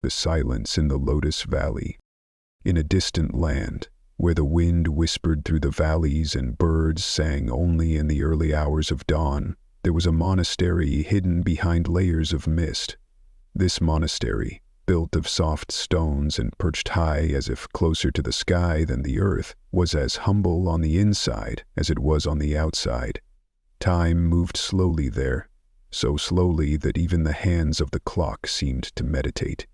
The silence in the Lotus Valley. In a distant land, where the wind whispered through the valleys and birds sang only in the early hours of dawn, there was a monastery hidden behind layers of mist. This monastery, built of soft stones and perched high as if closer to the sky than the earth, was as humble on the inside as it was on the outside. Time moved slowly there, so slowly that even the hands of the clock seemed to meditate.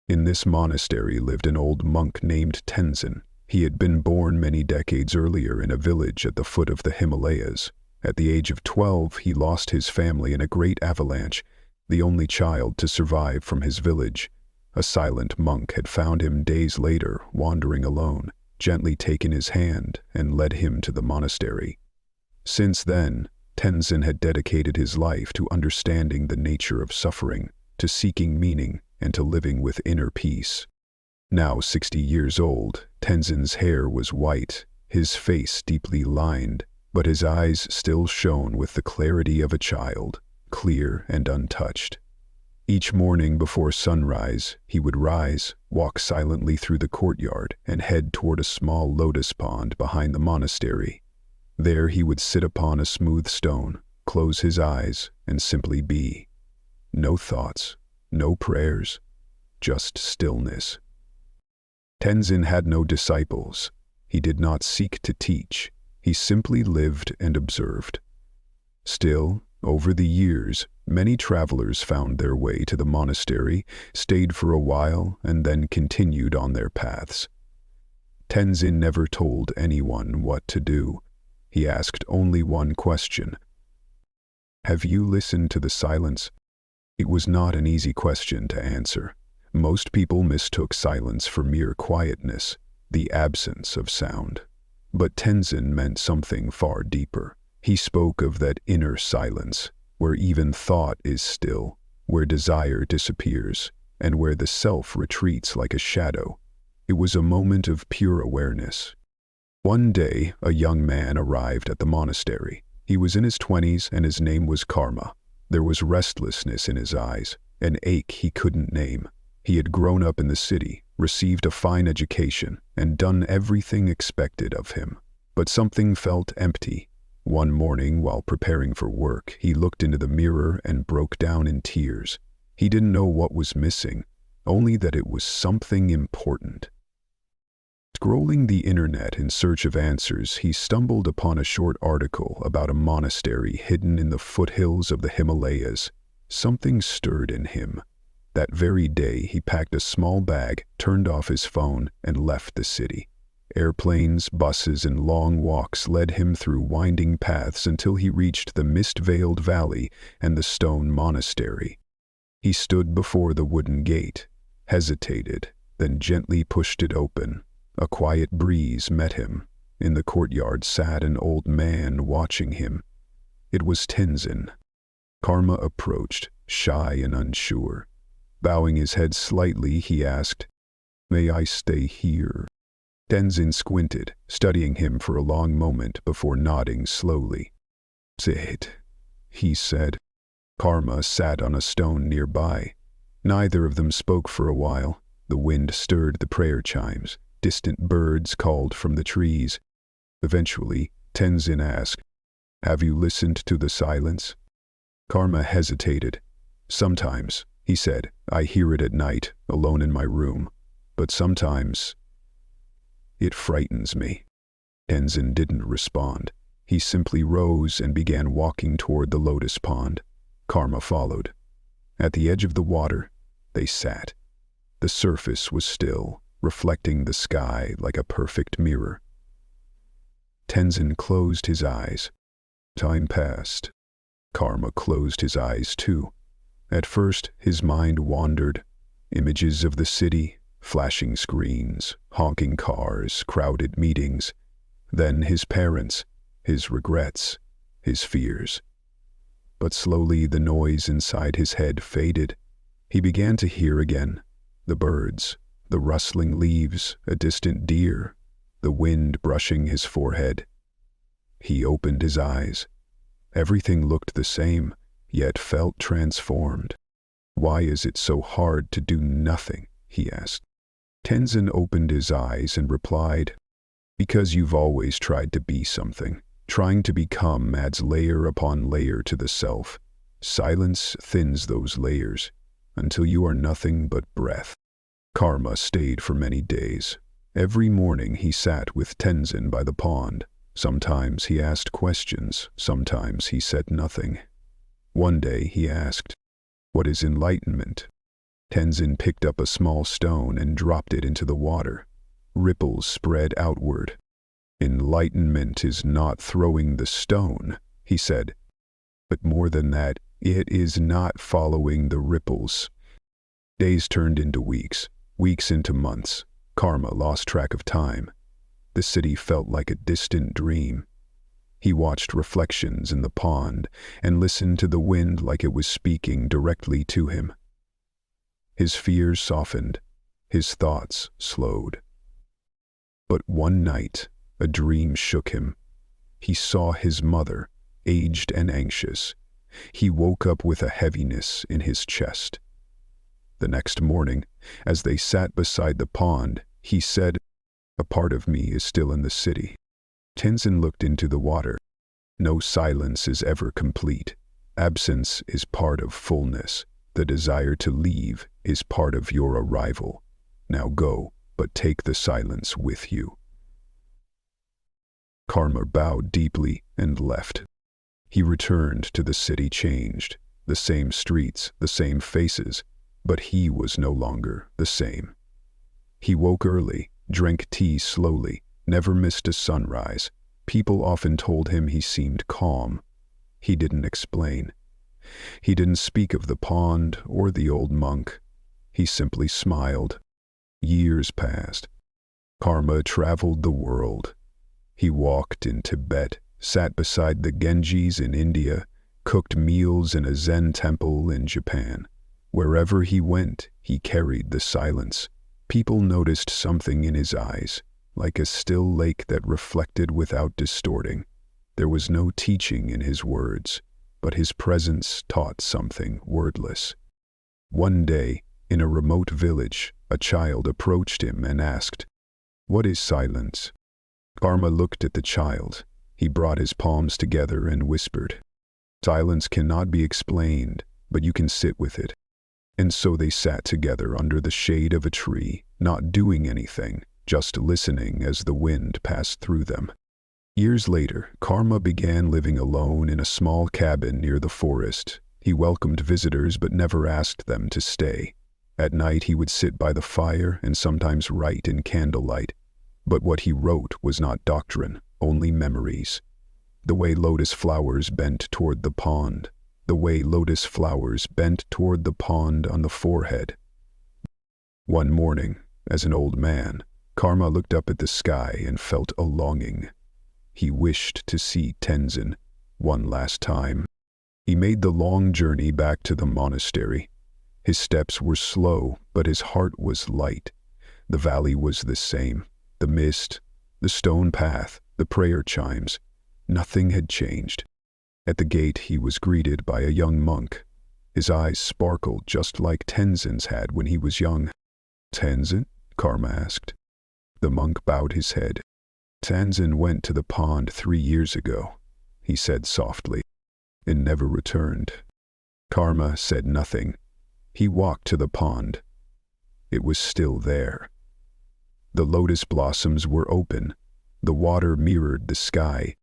In this monastery lived an old monk named Tenzin. He had been born many decades earlier in a village at the foot of the Himalayas. At the age of 12, he lost his family in a great avalanche, the only child to survive from his village. A silent monk had found him days later, wandering alone, gently taken his hand and led him to the monastery. Since then, Tenzin had dedicated his life to understanding the nature of suffering, to seeking meaning, and to living with inner peace. Now 60 years old, Tenzin's hair was white, his face deeply lined, but his eyes still shone with the clarity of a child, clear and untouched. Each morning before sunrise, he would rise, walk silently through the courtyard, and head toward a small lotus pond behind the monastery. There he would sit upon a smooth stone, close his eyes, and simply be. No thoughts, no prayers, just stillness. Tenzin had no disciples. He did not seek to teach. He simply lived and observed. Still, over the years, many travelers found their way to the monastery, stayed for a while, and then continued on their paths. Tenzin never told anyone what to do. He asked only one question. Have you listened to the silence? It was not an easy question to answer. Most people mistook silence for mere quietness, the absence of sound. But Tenzin meant something far deeper. He spoke of that inner silence, where even thought is still, where desire disappears, and where the self retreats like a shadow. It was a moment of pure awareness. One day, a young man arrived at the monastery. He was in his 20s and his name was Karma. There was restlessness in his eyes, an ache he couldn't name. He had grown up in the city, received a fine education, and done everything expected of him. But something felt empty. One morning, while preparing for work, he looked into the mirror and broke down in tears. He didn't know what was missing, only that it was something important. Scrolling the internet in search of answers, he stumbled upon a short article about a monastery hidden in the foothills of the Himalayas. Something stirred in him. That very day, he packed a small bag, turned off his phone, and left the city. Airplanes, buses, and long walks led him through winding paths until he reached the mist-veiled valley and the stone monastery. He stood before the wooden gate, hesitated, then gently pushed it open. A quiet breeze met him. In the courtyard sat an old man watching him. It was Tenzin. Karma approached, shy and unsure. Bowing his head slightly, he asked, "May I stay here?" Tenzin squinted, studying him for a long moment before nodding slowly. "Sit," he said. Karma sat on a stone nearby. Neither of them spoke for a while. The wind stirred the prayer chimes. Distant birds called from the trees. Eventually, Tenzin asked, "Have you listened to the silence?" Karma hesitated. "Sometimes," he said, "I hear it at night, alone in my room. But sometimes it frightens me." Tenzin didn't respond. He simply rose and began walking toward the lotus pond. Karma followed. At the edge of the water, they sat. The surface was still, reflecting the sky like a perfect mirror. Tenzin closed his eyes. Time passed. Karma closed his eyes too. At first, his mind wandered. Images of the city, flashing screens, honking cars, crowded meetings. Then his parents, his regrets, his fears. But slowly the noise inside his head faded. He began to hear again. The birds, the rustling leaves, a distant deer, the wind brushing his forehead. He opened his eyes. Everything looked the same, yet felt transformed. "Why is it so hard to do nothing?" he asked. Tenzin opened his eyes and replied, "Because you've always tried to be something. Trying to become adds layer upon layer to the self. Silence thins those layers until you are nothing but breath." Karma stayed for many days. Every morning he sat with Tenzin by the pond. Sometimes he asked questions, sometimes he said nothing. One day he asked, "What is enlightenment?" Tenzin picked up a small stone and dropped it into the water. Ripples spread outward. "Enlightenment is not throwing the stone," he said. "But more than that, it is not following the ripples." Days turned into weeks, weeks into months. Karma lost track of time. The city felt like a distant dream. He watched reflections in the pond and listened to the wind like it was speaking directly to him. His fears softened, his thoughts slowed. But one night, a dream shook him. He saw his mother, aged and anxious. He woke up with a heaviness in his chest. The next morning, as they sat beside the pond, he said, "A part of me is still in the city." Tenzin looked into the water. No silence is ever complete. Absence is part of fullness. The desire to leave is part of your arrival. Now go, but take the silence with you. Karma bowed deeply and left. He returned to the city changed. The same streets, the same faces, but he was no longer the same. He woke early, drank tea slowly, never missed a sunrise. People often told him he seemed calm. He didn't explain. He didn't speak of the pond or the old monk. He simply smiled. Years passed. Karma traveled the world. He walked in Tibet, sat beside the Genjis in India, cooked meals in a Zen temple in Japan. Wherever he went, he carried the silence. People noticed something in his eyes, like a still lake that reflected without distorting. There was no teaching in his words, but his presence taught something wordless. One day, in a remote village, a child approached him and asked, "What is silence?" Karma looked at the child. He brought his palms together and whispered, "Silence cannot be explained, but you can sit with it." And so they sat together under the shade of a tree, not doing anything, just listening as the wind passed through them. Years later, Karma began living alone in a small cabin near the forest. He welcomed visitors but never asked them to stay. At night he would sit by the fire and sometimes write in candlelight. But what he wrote was not doctrine, only memories. The way lotus flowers bent toward the pond. The way lotus flowers bent toward the pond on the forehead. One morning, as an old man, Karma looked up at the sky and felt a longing. He wished to see Tenzin one last time. He made the long journey back to the monastery. His steps were slow, but his heart was light. The valley was the same. The mist, the stone path, the prayer chimes. Nothing had changed. At the gate he was greeted by a young monk. His eyes sparkled just like Tenzin's had when he was young. "Tenzin?" Karma asked. The monk bowed his head. "Tenzin went to the pond 3 years ago," he said softly, "and never returned." Karma said nothing. He walked to the pond. It was still there. The lotus blossoms were open. The water mirrored the sky.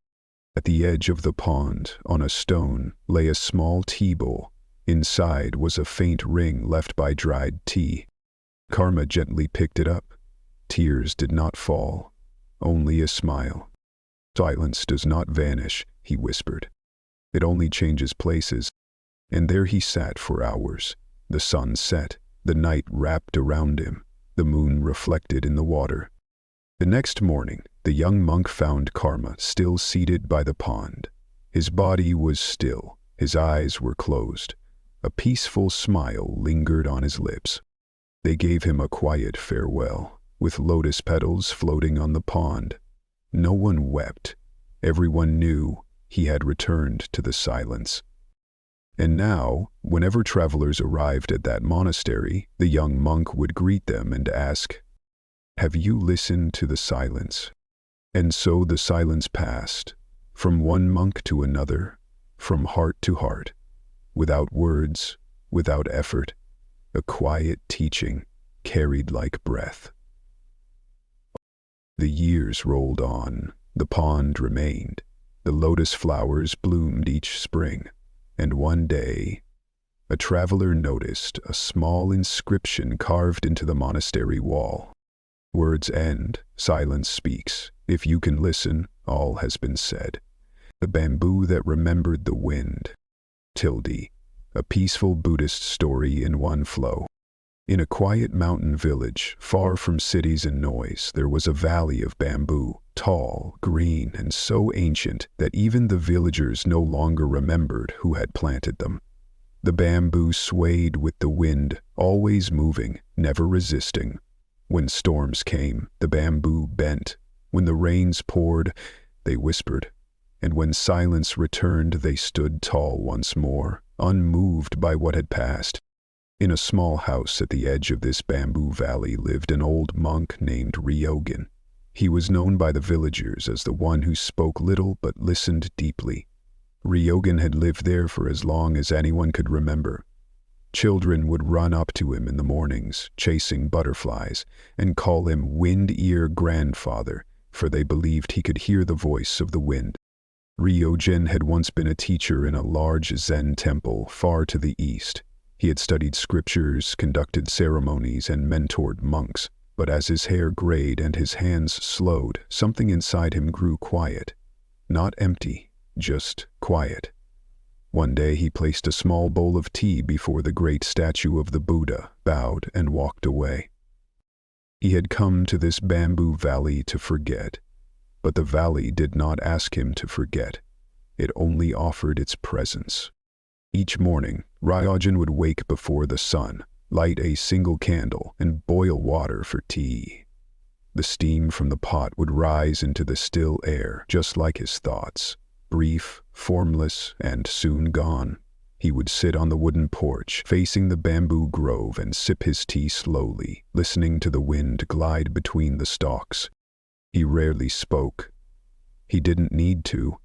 At the edge of the pond, on a stone, lay a small tea bowl. Inside was a faint ring left by dried tea. Karma gently picked it up. Tears did not fall, only a smile. "Silence does not vanish," he whispered. "It only changes places." And there he sat for hours. The sun set, the night wrapped around him, the moon reflected in the water. The next morning, the young monk found Karma still seated by the pond. His body was still, his eyes were closed. A peaceful smile lingered on his lips. They gave him a quiet farewell, with lotus petals floating on the pond. No one wept. Everyone knew he had returned to the silence. And now, whenever travelers arrived at that monastery, the young monk would greet them and ask, "Have you listened to the silence?" And so the silence passed, from one monk to another, from heart to heart, without words, without effort, a quiet teaching carried like breath. The years rolled on, the pond remained, the lotus flowers bloomed each spring, and one day, a traveler noticed a small inscription carved into the monastery wall. Words end, silence speaks. If you can listen, all has been said. The bamboo that remembered the wind. Tilde, a peaceful Buddhist story in one flow. In a quiet mountain village, far from cities and noise, there was a valley of bamboo, tall, green, and so ancient that even the villagers no longer remembered who had planted them. The bamboo swayed with the wind, always moving, never resisting. When storms came, the bamboo bent. When the rains poured, they whispered. And when silence returned, they stood tall once more, unmoved by what had passed. In a small house at the edge of this bamboo valley lived an old monk named Ryogen. He was known by the villagers as the one who spoke little but listened deeply. Ryogen had lived there for as long as anyone could remember. Children would run up to him in the mornings, chasing butterflies, and call him Wind-Ear Grandfather, for they believed he could hear the voice of the wind. Ryogen had once been a teacher in a large Zen temple far to the east. He had studied scriptures, conducted ceremonies, and mentored monks. But as his hair grayed and his hands slowed, something inside him grew quiet. Not empty, just quiet. One day he placed a small bowl of tea before the great statue of the Buddha, bowed, and walked away. He had come to this bamboo valley to forget. But the valley did not ask him to forget. It only offered its presence. Each morning, Ryogen would wake before the sun, light a single candle, and boil water for tea. The steam from the pot would rise into the still air, just like his thoughts, brief, formless, and soon gone. He would sit on the wooden porch, facing the bamboo grove, and sip his tea slowly, listening to the wind glide between the stalks. He rarely spoke. He didn't need to.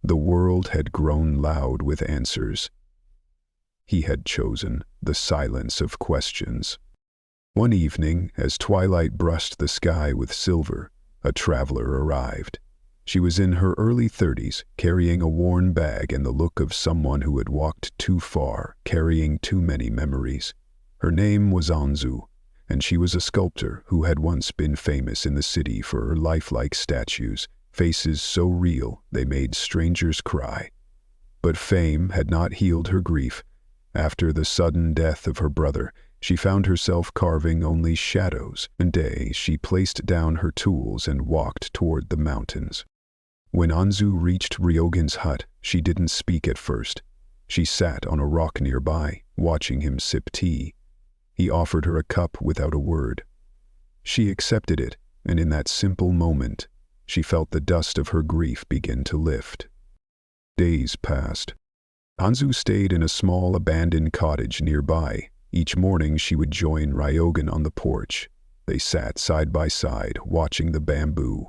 The world had grown loud with answers. He had chosen the silence of questions. One evening, as twilight brushed the sky with silver, a traveler arrived. She was in her early 30s, carrying a worn bag and the look of someone who had walked too far, carrying too many memories. Her name was Anzu, and she was a sculptor who had once been famous in the city for her lifelike statues, faces so real they made strangers cry. But fame had not healed her grief. After the sudden death of her brother, she found herself carving only shadows. One day she placed down her tools and walked toward the mountains. When Anzu reached Ryogen's hut, she didn't speak at first. She sat on a rock nearby, watching him sip tea. He offered her a cup without a word. She accepted it, and in that simple moment, she felt the dust of her grief begin to lift. Days passed. Anzu stayed in a small abandoned cottage nearby. Each morning she would join Ryogen on the porch. They sat side by side, watching the bamboo.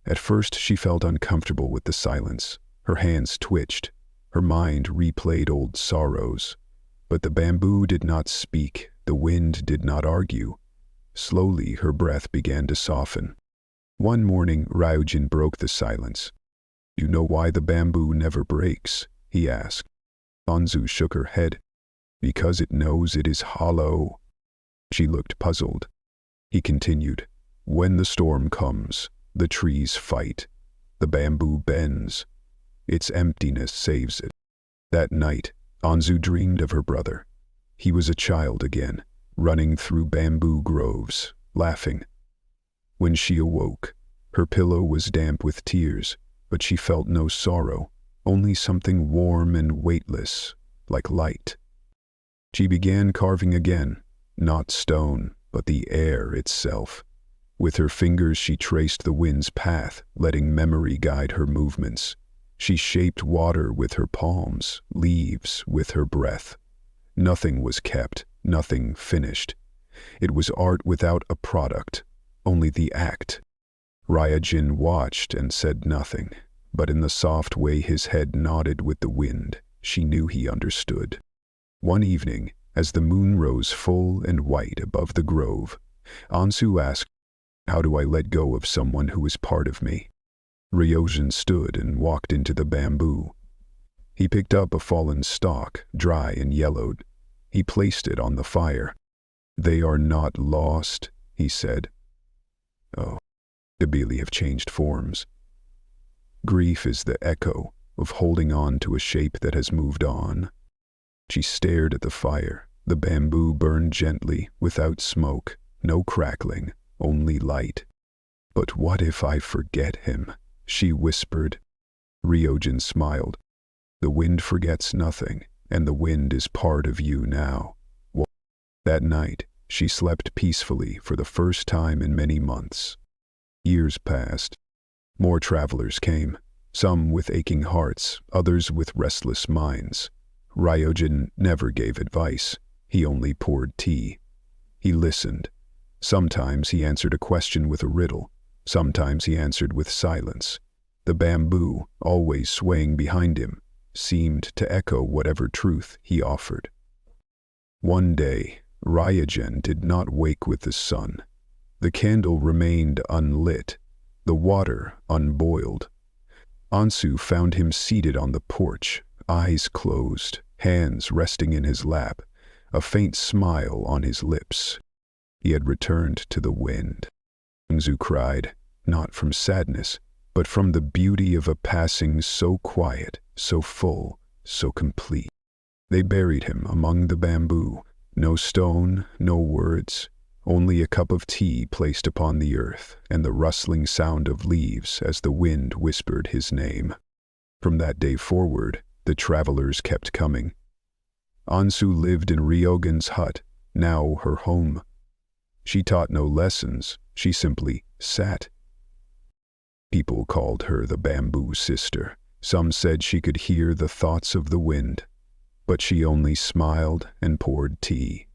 At first she felt uncomfortable with the silence. Her hands twitched. Her mind replayed old sorrows. But the bamboo did not speak. The wind did not argue. Slowly her breath began to soften. One morning Ryogen broke the silence. "You know why the bamboo never breaks?" he asked. Anzu shook her head. "Because it knows it is hollow." She looked puzzled. He continued, "When the storm comes, the trees fight. The bamboo bends. Its emptiness saves it." That night, Anzu dreamed of her brother. He was a child again, running through bamboo groves, laughing. When she awoke, her pillow was damp with tears, but she felt no sorrow, only something warm and weightless, like light. She began carving again, not stone, but the air itself. With her fingers she traced the wind's path, letting memory guide her movements. She shaped water with her palms, leaves with her breath. Nothing was kept, nothing finished. It was art without a product, only the act. Ryujin watched and said nothing, but in the soft way his head nodded with the wind, she knew he understood. One evening, as the moon rose full and white above the grove, Ansu asked, "How do I let go of someone who is part of me?" Ryujin stood and walked into the bamboo. He picked up a fallen stalk, dry and yellowed. He placed it on the fire. "They are not lost," he said. "Oh, the Bili have changed forms. Grief is the echo of holding on to a shape that has moved on." She stared at the fire. The bamboo burned gently, without smoke, no crackling, only light. "But what if I forget him?" she whispered. Ryujin smiled. "The wind forgets nothing, and the wind is part of you now." That night, she slept peacefully for the first time in many months. Years passed. More travelers came, some with aching hearts, others with restless minds. Ryujin never gave advice. He only poured tea. He listened. Sometimes he answered a question with a riddle. Sometimes he answered with silence. The bamboo, always swaying behind him, seemed to echo whatever truth he offered. One day, Ryujin did not wake with the sun. The candle remained unlit, the water unboiled. Ansu found him seated on the porch, eyes closed, hands resting in his lap, a faint smile on his lips. He had returned to the wind. Ansu cried, not from sadness, but from the beauty of a passing so quiet, so full, so complete. They buried him among the bamboo. No stone, no words, only a cup of tea placed upon the earth and the rustling sound of leaves as the wind whispered his name. From that day forward, the travelers kept coming. Ansu lived in Ryujin's hut, now her home. She taught no lessons, she simply sat. People called her the Bamboo Sister. Some said she could hear the thoughts of the wind, but she only smiled and poured tea.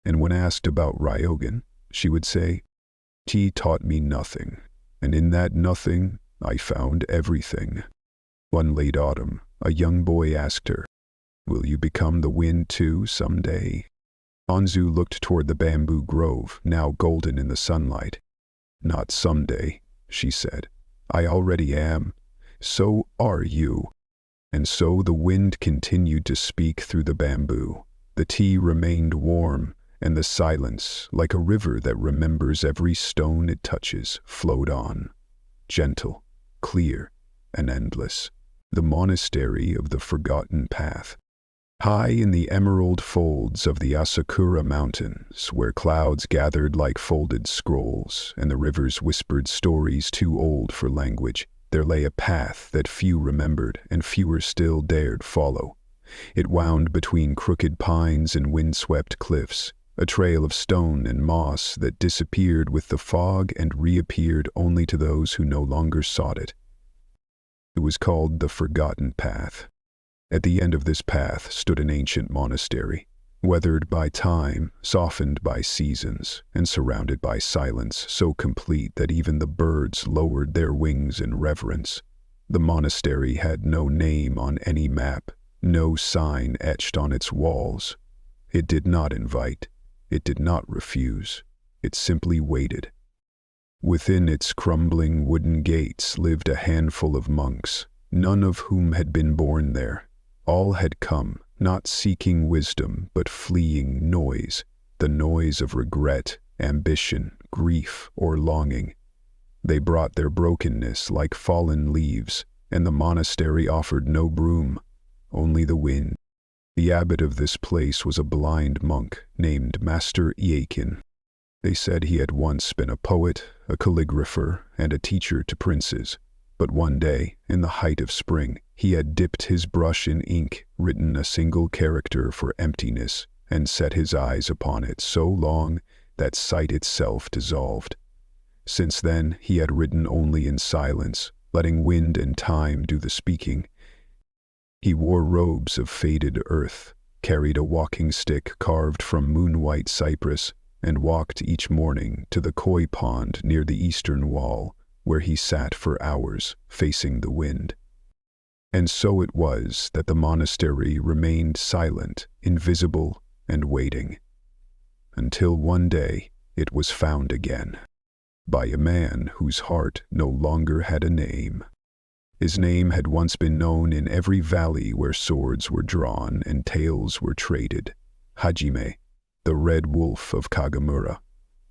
And when asked about Ryujin, she would say, "Tea taught me nothing, and in that nothing I found everything." One late autumn, a young boy asked her, "Will you become the wind too someday?" Ansu looked toward the bamboo grove, now golden in the sunlight. "Not someday," she said. "I already am. So are you." And so the wind continued to speak through the bamboo. The tea remained warm, and the silence, like a river that remembers every stone it touches, flowed on. Gentle, clear, and endless. The monastery of the forgotten path. High in the emerald folds of the Asakura Mountains, where clouds gathered like folded scrolls, and the rivers whispered stories too old for language, there lay a path that few remembered and fewer still dared follow. It wound between crooked pines and windswept cliffs, a trail of stone and moss that disappeared with the fog and reappeared only to those who no longer sought it. It was called the Forgotten Path. At the end of this path stood an ancient monastery, weathered by time, softened by seasons, and surrounded by silence so complete that even the birds lowered their wings in reverence. The monastery had no name on any map, no sign etched on its walls. It did not invite, it did not refuse, it simply waited. Within its crumbling wooden gates lived a handful of monks, none of whom had been born there. All had come, not seeking wisdom, but fleeing noise, the noise of regret, ambition, grief, or longing. They brought their brokenness like fallen leaves, and the monastery offered no broom, only the wind. The abbot of this place was a blind monk named Master Iakin. They said he had once been a poet, a calligrapher, and a teacher to princes. But one day, in the height of spring, he had dipped his brush in ink, written a single character for emptiness, and set his eyes upon it so long that sight itself dissolved. Since then, he had written only in silence, letting wind and time do the speaking. He wore robes of faded earth, carried a walking stick carved from moon-white cypress, and walked each morning to the koi pond near the eastern wall, where he sat for hours, facing the wind. And so it was that the monastery remained silent, invisible, and waiting. Until one day, it was found again, by a man whose heart no longer had a name. His name had once been known in every valley where swords were drawn and tales were traded. Hajime, the Red Wolf of Kagamura,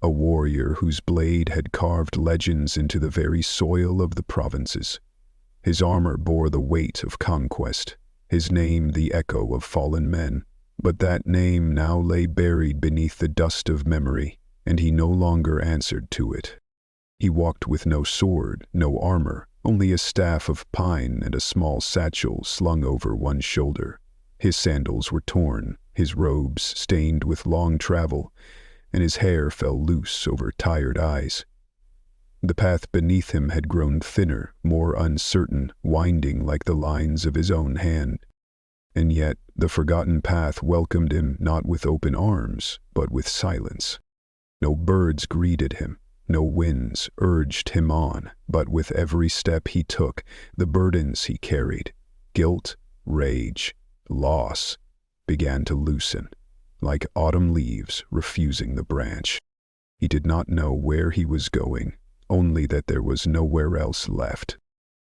a warrior whose blade had carved legends into the very soil of the provinces. His armor bore the weight of conquest, his name the echo of fallen men. But that name now lay buried beneath the dust of memory, and he no longer answered to it. He walked with no sword, no armor, only a staff of pine and a small satchel slung over one shoulder. His sandals were torn, his robes stained with long travel, and his hair fell loose over tired eyes. The path beneath him had grown thinner, more uncertain, winding like the lines of his own hand. And yet the forgotten path welcomed him not with open arms, but with silence. No birds greeted him, no winds urged him on, but with every step he took, the burdens he carried, guilt, rage, loss, began to loosen, like autumn leaves refusing the branch. He did not know where he was going, only that there was nowhere else left.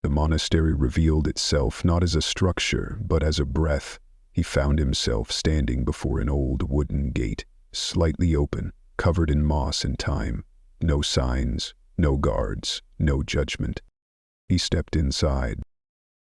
The monastery revealed itself not as a structure, but as a breath. He found himself standing before an old wooden gate, slightly open, covered in moss and thyme. No signs, no guards, no judgment. He stepped inside.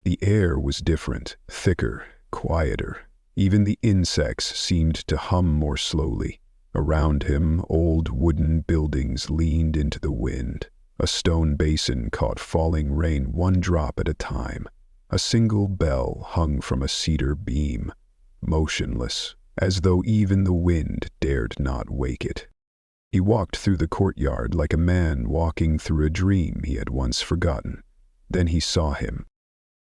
The air was different, thicker, quieter. Even the insects seemed to hum more slowly. Around him, old wooden buildings leaned into the wind. A stone basin caught falling rain one drop at a time. A single bell hung from a cedar beam, motionless, as though even the wind dared not wake it. He walked through the courtyard like a man walking through a dream he had once forgotten. Then he saw him,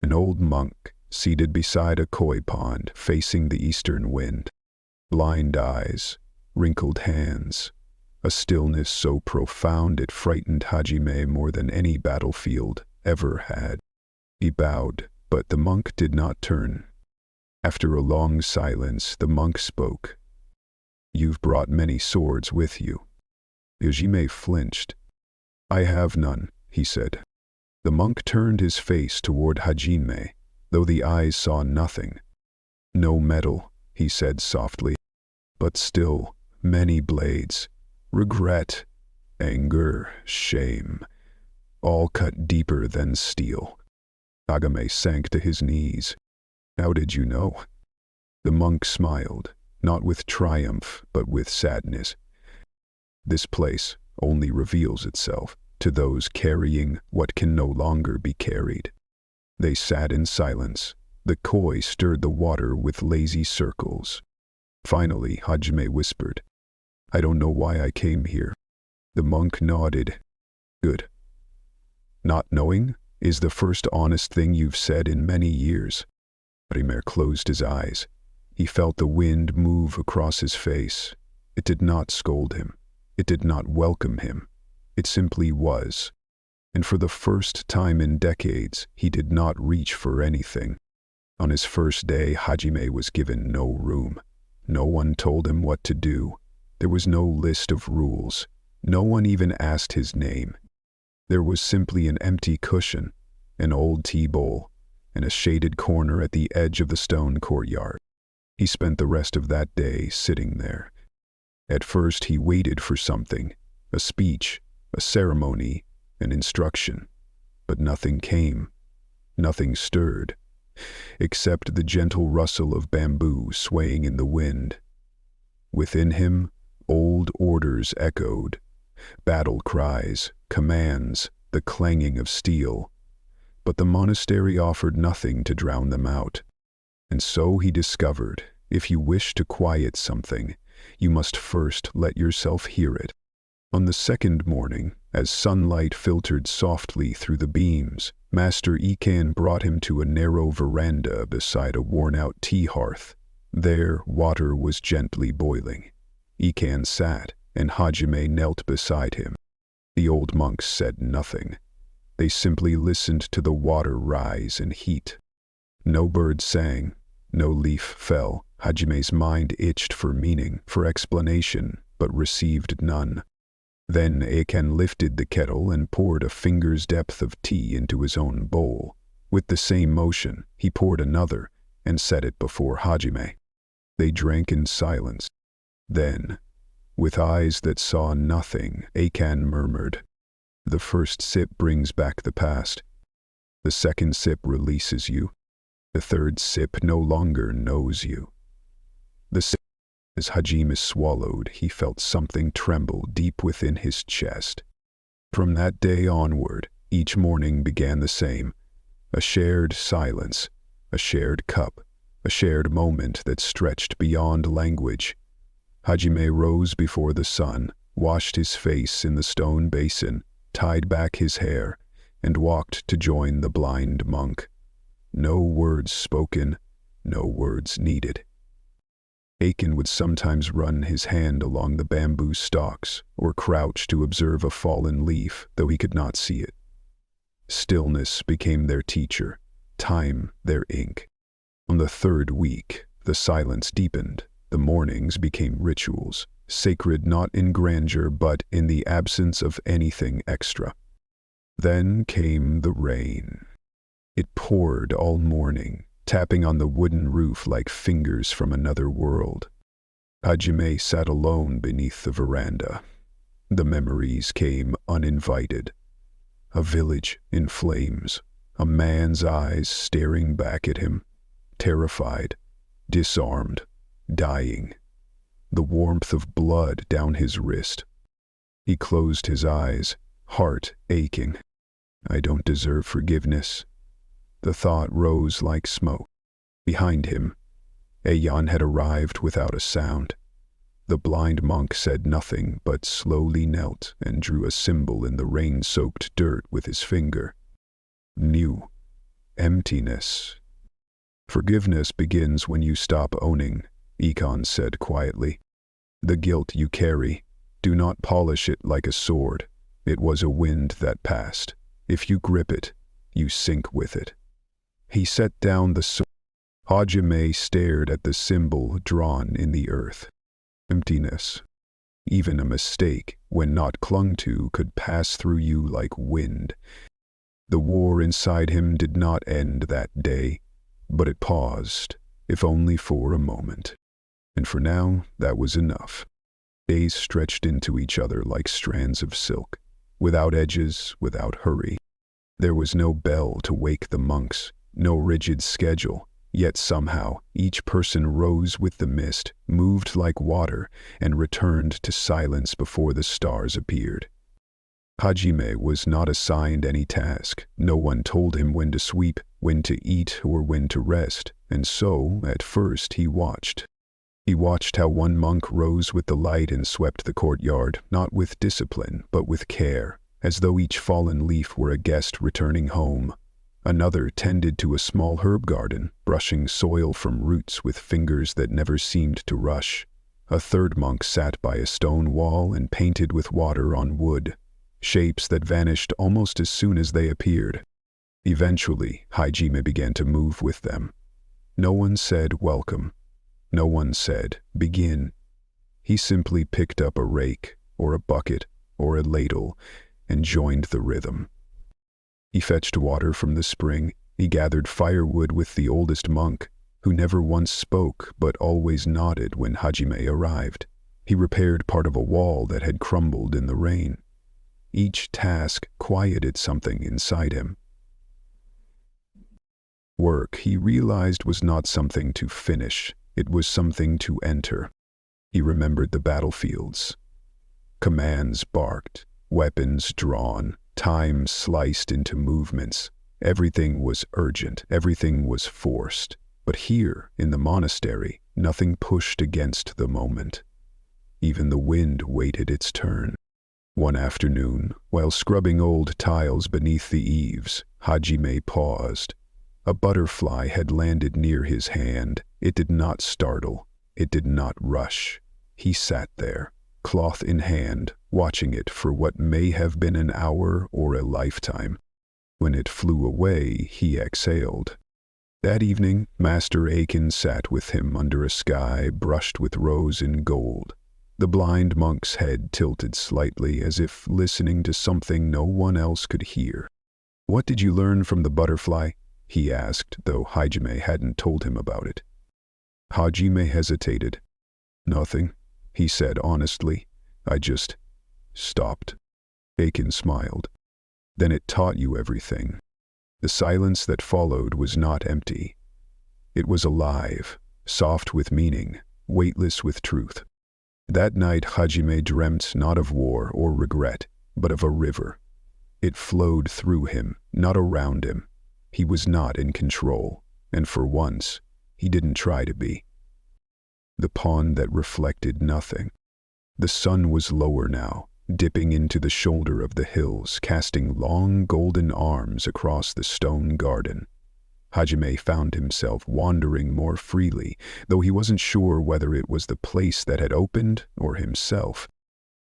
an old monk, seated beside a koi pond facing the eastern wind. Blind eyes, wrinkled hands, a stillness so profound it frightened Hajime more than any battlefield ever had. He bowed, but the monk did not turn. After a long silence, the monk spoke. "You've brought many swords with you." Hajime flinched. "I have none," he said. The monk turned his face toward Hajime, though the eyes saw nothing. "No metal," he said softly, "but still many blades. Regret, anger, shame, all cut deeper than steel." Kagame sank to his knees. "How did you know?" The monk smiled, not with triumph, but with sadness. "This place only reveals itself to those carrying what can no longer be carried." They sat in silence. The koi stirred the water with lazy circles. Finally, Hajime whispered, "I don't know why I came here." The monk nodded. "Good. Not knowing is the first honest thing you've said in many years." Hajime closed his eyes. He felt the wind move across his face. It did not scold him. It did not welcome him. It simply was. And for the first time in decades, he did not reach for anything. On his first day, Hajime was given no room. No one told him what to do. There was no list of rules. No one even asked his name. There was simply an empty cushion, an old tea bowl, and a shaded corner at the edge of the stone courtyard. He spent the rest of that day sitting there. At first he waited for something, a speech, a ceremony, an instruction. But nothing came. Nothing stirred, except the gentle rustle of bamboo swaying in the wind. Within him, old orders echoed, battle cries, commands, the clanging of steel. But the monastery offered nothing to drown them out. And so he discovered, if you wish to quiet something, you must first let yourself hear it. On the second morning, As sunlight filtered softly through the beams, Master Ikan brought him to a narrow veranda beside a worn-out tea hearth. There, water was gently boiling. Ikan sat, and Hajime knelt beside him. The old monks said nothing. They simply listened to the water rise and heat. No bird sang, no leaf fell. Hajime's mind itched for meaning, for explanation, but received none. Then Ikan lifted the kettle and poured a finger's depth of tea into his own bowl. With the same motion, he poured another and set it before Hajime. They drank in silence. Then, with eyes that saw nothing, Ikan murmured, "The first sip brings back the past. The second sip releases you. The third sip no longer knows you." As Hajime swallowed, he felt something tremble deep within his chest. From that day onward, each morning began the same. A shared silence, a shared cup, a shared moment that stretched beyond language. Hajime rose before the sun, washed his face in the stone basin, tied back his hair, and walked to join the blind monk. No words spoken, no words needed. Ikan would sometimes run his hand along the bamboo stalks or crouch to observe a fallen leaf, though he could not see it. Stillness became their teacher, time their ink. On the third week, the silence deepened. The mornings became rituals, sacred not in grandeur but in the absence of anything extra. Then came the rain. It poured all morning, tapping on the wooden roof like fingers from another world. Hajime sat alone beneath the veranda. The memories came uninvited. A village in flames, a man's eyes staring back at him, terrified, disarmed, dying. The warmth of blood down his wrist. He closed his eyes, heart aching. "I don't deserve forgiveness." The thought rose like smoke. Behind him, Ayan had arrived without a sound. The blind monk said nothing but slowly knelt and drew a symbol in the rain-soaked dirt with his finger. New. Emptiness. "Forgiveness begins when you stop owning," Ikan said quietly. "The guilt you carry, do not polish it like a sword. It was a wind that passed. If you grip it, you sink with it." He set down the sword. Hajime stared at the symbol drawn in the earth. Emptiness. Even a mistake, when not clung to, could pass through you like wind. The war inside him did not end that day, but it paused, if only for a moment. And for now, that was enough. Days stretched into each other like strands of silk, without edges, without hurry. There was no bell to wake the monks, no rigid schedule, yet somehow each person rose with the mist, moved like water, and returned to silence before the stars appeared. Hajime was not assigned any task. No one told him when to sweep, when to eat, or when to rest, and so, at first, he watched. He watched how one monk rose with the light and swept the courtyard, not with discipline, but with care, as though each fallen leaf were a guest returning home. Another tended to a small herb garden, brushing soil from roots with fingers that never seemed to rush. A third monk sat by a stone wall and painted with water on wood, shapes that vanished almost as soon as they appeared. Eventually, Hajime began to move with them. No one said welcome. No one said begin. He simply picked up a rake, or a bucket, or a ladle, and joined the rhythm. He fetched water from the spring. He gathered firewood with the oldest monk, who never once spoke but always nodded when Hajime arrived. He repaired part of a wall that had crumbled in the rain. Each task quieted something inside him. Work, he realized, was not something to finish. It was something to enter. He remembered the battlefields. Commands barked, weapons drawn, time sliced into movements. Everything was urgent, everything was forced. But here, in the monastery, nothing pushed against the moment. Even the wind waited its turn. One afternoon, while scrubbing old tiles beneath the eaves, Hajime paused. A butterfly had landed near his hand. It did not startle. It did not rush. He sat there, cloth in hand, watching it for what may have been an hour or a lifetime. When it flew away, he exhaled. That evening, Master Aiken sat with him under a sky brushed with rose and gold. The blind monk's head tilted slightly as if listening to something no one else could hear. "What did you learn from the butterfly?" he asked, though Hajime hadn't told him about it. Hajime hesitated. "Nothing," he said honestly. "I just stopped." Aiken smiled. "Then it taught you everything." The silence that followed was not empty. It was alive, soft with meaning, weightless with truth. That night Hajime dreamt not of war or regret, but of a river. It flowed through him, not around him. He was not in control, and for once, he didn't try to be. The pond that reflected nothing. The sun was lower now, dipping into the shoulder of the hills, casting long golden arms across the stone garden. Hajime found himself wandering more freely, though he wasn't sure whether it was the place that had opened or himself.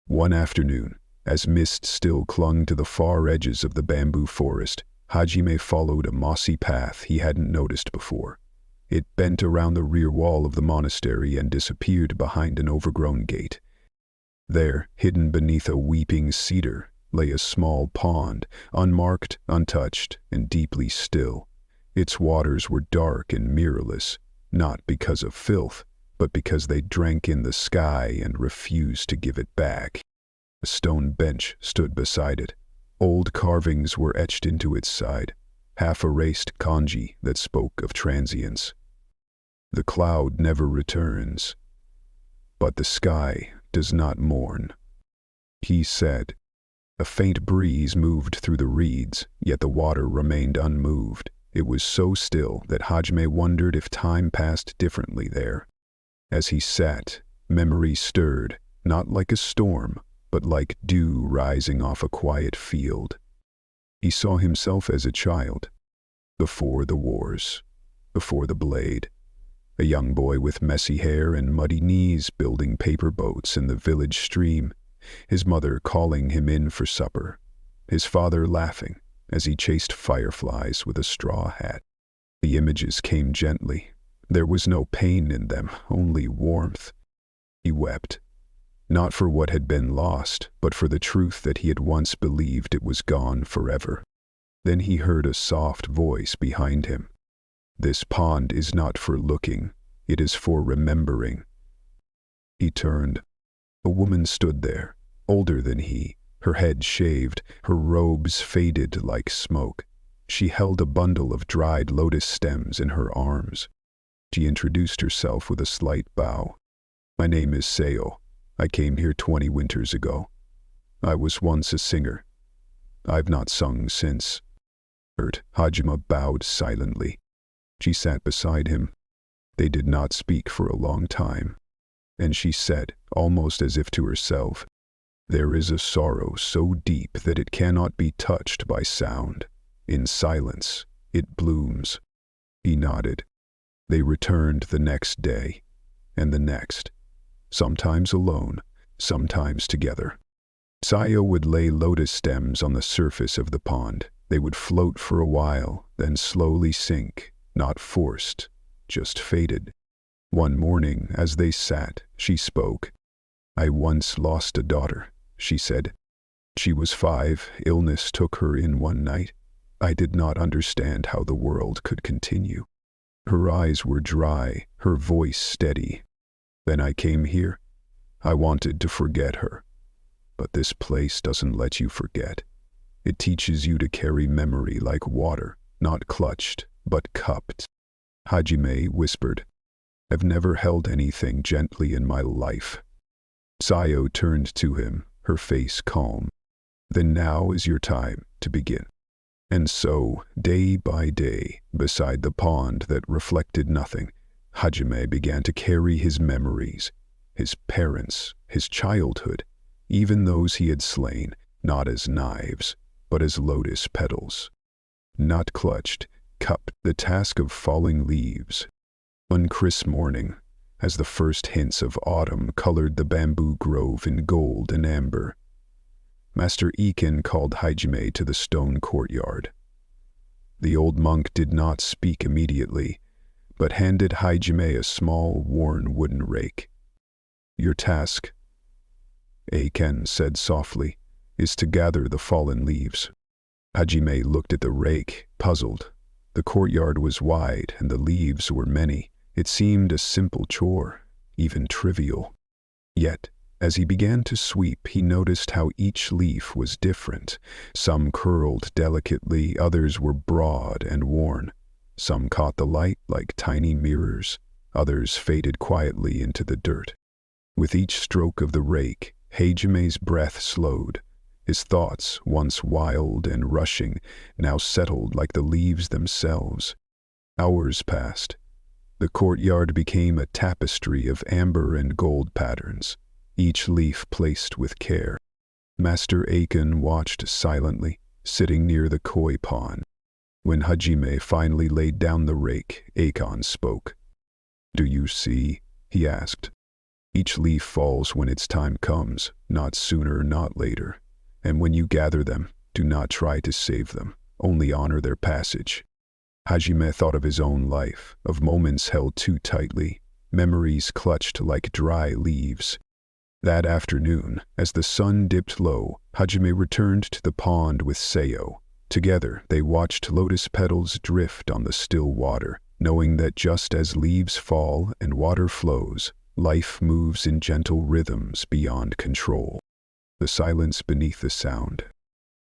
One afternoon, as mist still clung to the far edges of the bamboo forest, Hajime followed a mossy path he hadn't noticed before. It bent around the rear wall of the monastery and disappeared behind an overgrown gate. There, hidden beneath a weeping cedar, lay a small pond, unmarked, untouched, and deeply still. Its waters were dark and mirrorless, not because of filth, but because they drank in the sky and refused to give it back. A stone bench stood beside it. Old carvings were etched into its side, half-erased kanji that spoke of transience. "The cloud never returns, but the sky does not mourn," he said. A faint breeze moved through the reeds, yet the water remained unmoved. It was so still that Hajime wondered if time passed differently there. As he sat, memory stirred, not like a storm, but like dew rising off a quiet field. He saw himself as a child, before the wars, before the blade. A young boy with messy hair and muddy knees building paper boats in the village stream, his mother calling him in for supper, his father laughing as he chased fireflies with a straw hat. The images came gently. There was no pain in them, only warmth. He wept, not for what had been lost, but for the truth that he had once believed it was gone forever. Then he heard a soft voice behind him. "This pond is not for looking, it is for remembering." He turned. A woman stood there, older than he, her head shaved, her robes faded like smoke. She held a bundle of dried lotus stems in her arms. She introduced herself with a slight bow. "My name is Seo. I came here 20 winters ago. I was once a singer. I've not sung since." Hajime bowed silently. She sat beside him. They did not speak for a long time. And she said, almost as if to herself, "There is a sorrow so deep that it cannot be touched by sound. In silence, it blooms." He nodded. They returned the next day, and the next, sometimes alone, sometimes together. Sayo would lay lotus stems on the surface of the pond. They would float for a while, then slowly sink, not forced, just faded. One morning, as they sat, she spoke. "I once lost a daughter," she said. "She was 5, illness took her in one night. I did not understand how the world could continue." Her eyes were dry, her voice steady. "Then I came here. I wanted to forget her. But this place doesn't let you forget. It teaches you to carry memory like water, not clutched, but cupped." Hajime whispered, "I've never held anything gently in my life." Sayo turned to him, her face calm. "Then now is your time to begin." And so, day by day, beside the pond that reflected nothing, Hajime began to carry his memories, his parents, his childhood, even those he had slain, not as knives, but as lotus petals. Not clutched, cupped, the task of falling leaves. One crisp morning, as the first hints of autumn colored the bamboo grove in gold and amber, Master Eiken called Hajime to the stone courtyard. The old monk did not speak immediately, but handed Hajime a small, worn wooden rake. "Your task," Eiken said softly, "is to gather the fallen leaves." Hajime looked at the rake, puzzled. The courtyard was wide and the leaves were many. It seemed a simple chore, even trivial. Yet, as he began to sweep, he noticed how each leaf was different. Some curled delicately, others were broad and worn. Some caught the light like tiny mirrors, others faded quietly into the dirt. With each stroke of the rake, Hajime's breath slowed. His thoughts, once wild and rushing, now settled like the leaves themselves. Hours passed. The courtyard became a tapestry of amber and gold patterns, each leaf placed with care. Master Eiken watched silently, sitting near the koi pond. When Hajime finally laid down the rake, Eiken spoke. "Do you see?" he asked. "Each leaf falls when its time comes, not sooner, not later. And when you gather them, do not try to save them, only honor their passage." Hajime thought of his own life, of moments held too tightly, memories clutched like dry leaves. That afternoon, as the sun dipped low, Hajime returned to the pond with Seiyo. Together, they watched lotus petals drift on the still water, knowing that just as leaves fall and water flows, life moves in gentle rhythms beyond control. The silence beneath the sound.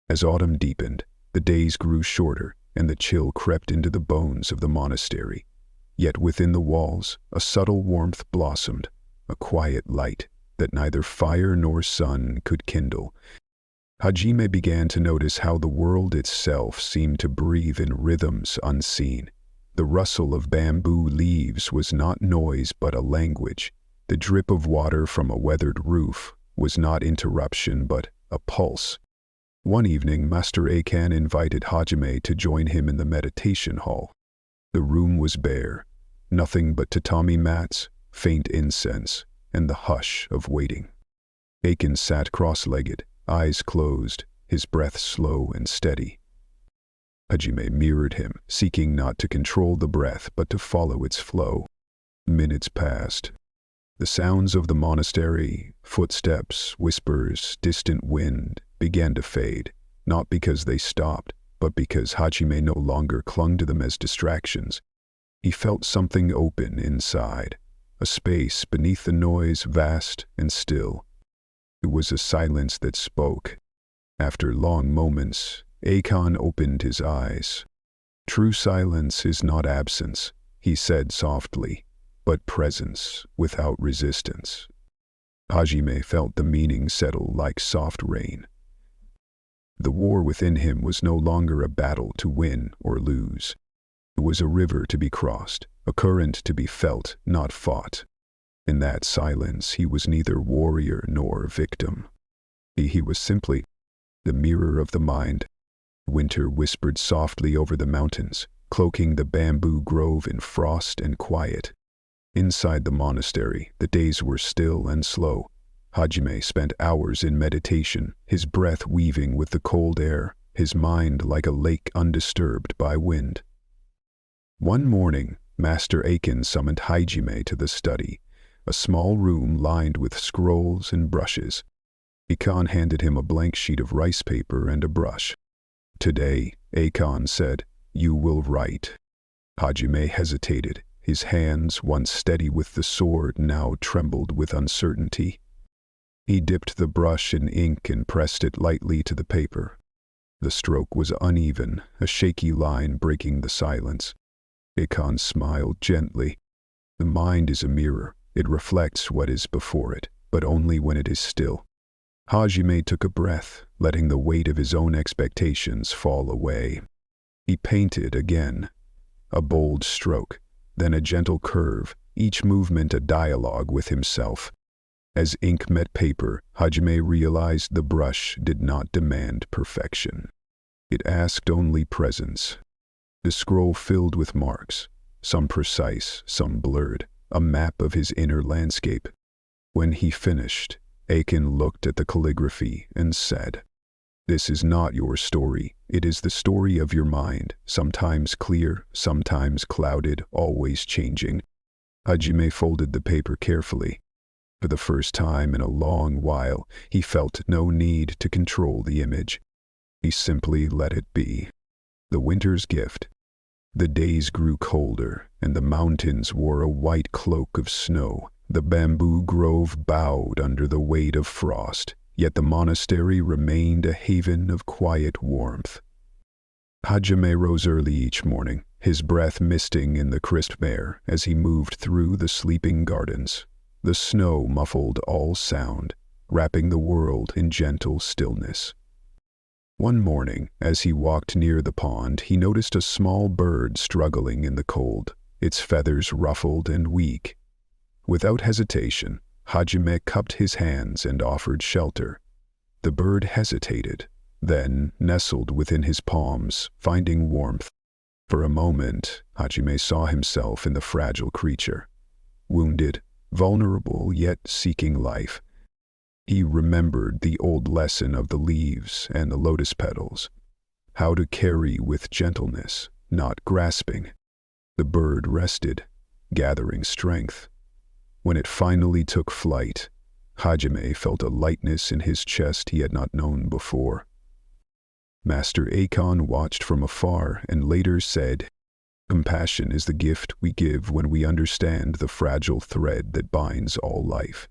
As autumn deepened, the days grew shorter, and the chill crept into the bones of the monastery. Yet within the walls, a subtle warmth blossomed, a quiet light that neither fire nor sun could kindle. Hajime began to notice how the world itself seemed to breathe in rhythms unseen. The rustle of bamboo leaves was not noise but a language. The drip of water from a weathered roof was not interruption but a pulse. One evening, Master Eiken invited Hajime to join him in the meditation hall. The room was bare, nothing but tatami mats, faint incense, and the hush of waiting. Eiken sat cross-legged, eyes closed, his breath slow and steady. Hajime mirrored him, seeking not to control the breath but to follow its flow. Minutes passed. The sounds of the monastery, footsteps, whispers, distant wind, began to fade, not because they stopped, but because Hajime no longer clung to them as distractions. He felt something open inside, a space beneath the noise, vast and still. It was a silence that spoke. After long moments, Eiken opened his eyes. "True silence is not absence," he said softly, "but presence without resistance." Hajime felt the meaning settle like soft rain. The war within him was no longer a battle to win or lose. It was a river to be crossed, a current to be felt, not fought. In that silence, he was neither warrior nor victim. He was simply the mirror of the mind. Winter whispered softly over the mountains, cloaking the bamboo grove in frost and quiet. Inside the monastery, the days were still and slow. Hajime spent hours in meditation, his breath weaving with the cold air, his mind like a lake undisturbed by wind. One morning, Master Eiken summoned Hajime to the study, a small room lined with scrolls and brushes. Eiken handed him a blank sheet of rice paper and a brush. "Today," Eiken said, "you will write." Hajime hesitated. His hands, once steady with the sword, now trembled with uncertainty. He dipped the brush in ink and pressed it lightly to the paper. The stroke was uneven, a shaky line breaking the silence. Eiken smiled gently. "The mind is a mirror. It reflects what is before it, but only when it is still." Hajime took a breath, letting the weight of his own expectations fall away. He painted again. A bold stroke, then a gentle curve, each movement a dialogue with himself. As ink met paper, Hajime realized the brush did not demand perfection. It asked only presence. The scroll filled with marks, some precise, some blurred, a map of his inner landscape. When he finished, Aiken looked at the calligraphy and said, "This is not your story. It is the story of your mind, sometimes clear, sometimes clouded, always changing." Hajime folded the paper carefully. For the first time in a long while, he felt no need to control the image. He simply let it be. The winter's gift. The days grew colder, and the mountains wore a white cloak of snow. The bamboo grove bowed under the weight of frost, yet the monastery remained a haven of quiet warmth. Hajime rose early each morning, his breath misting in the crisp air as he moved through the sleeping gardens. The snow muffled all sound, wrapping the world in gentle stillness. One morning, as he walked near the pond, he noticed a small bird struggling in the cold, its feathers ruffled and weak. Without hesitation, Hajime cupped his hands and offered shelter. The bird hesitated, then nestled within his palms, finding warmth. For a moment, Hajime saw himself in the fragile creature. Wounded, vulnerable yet seeking life. He remembered the old lesson of the leaves and the lotus petals, how to carry with gentleness, not grasping. The bird rested, gathering strength. When it finally took flight, Hajime felt a lightness in his chest he had not known before. Master Akon watched from afar and later said, "Compassion is the gift we give when we understand the fragile thread that binds all life."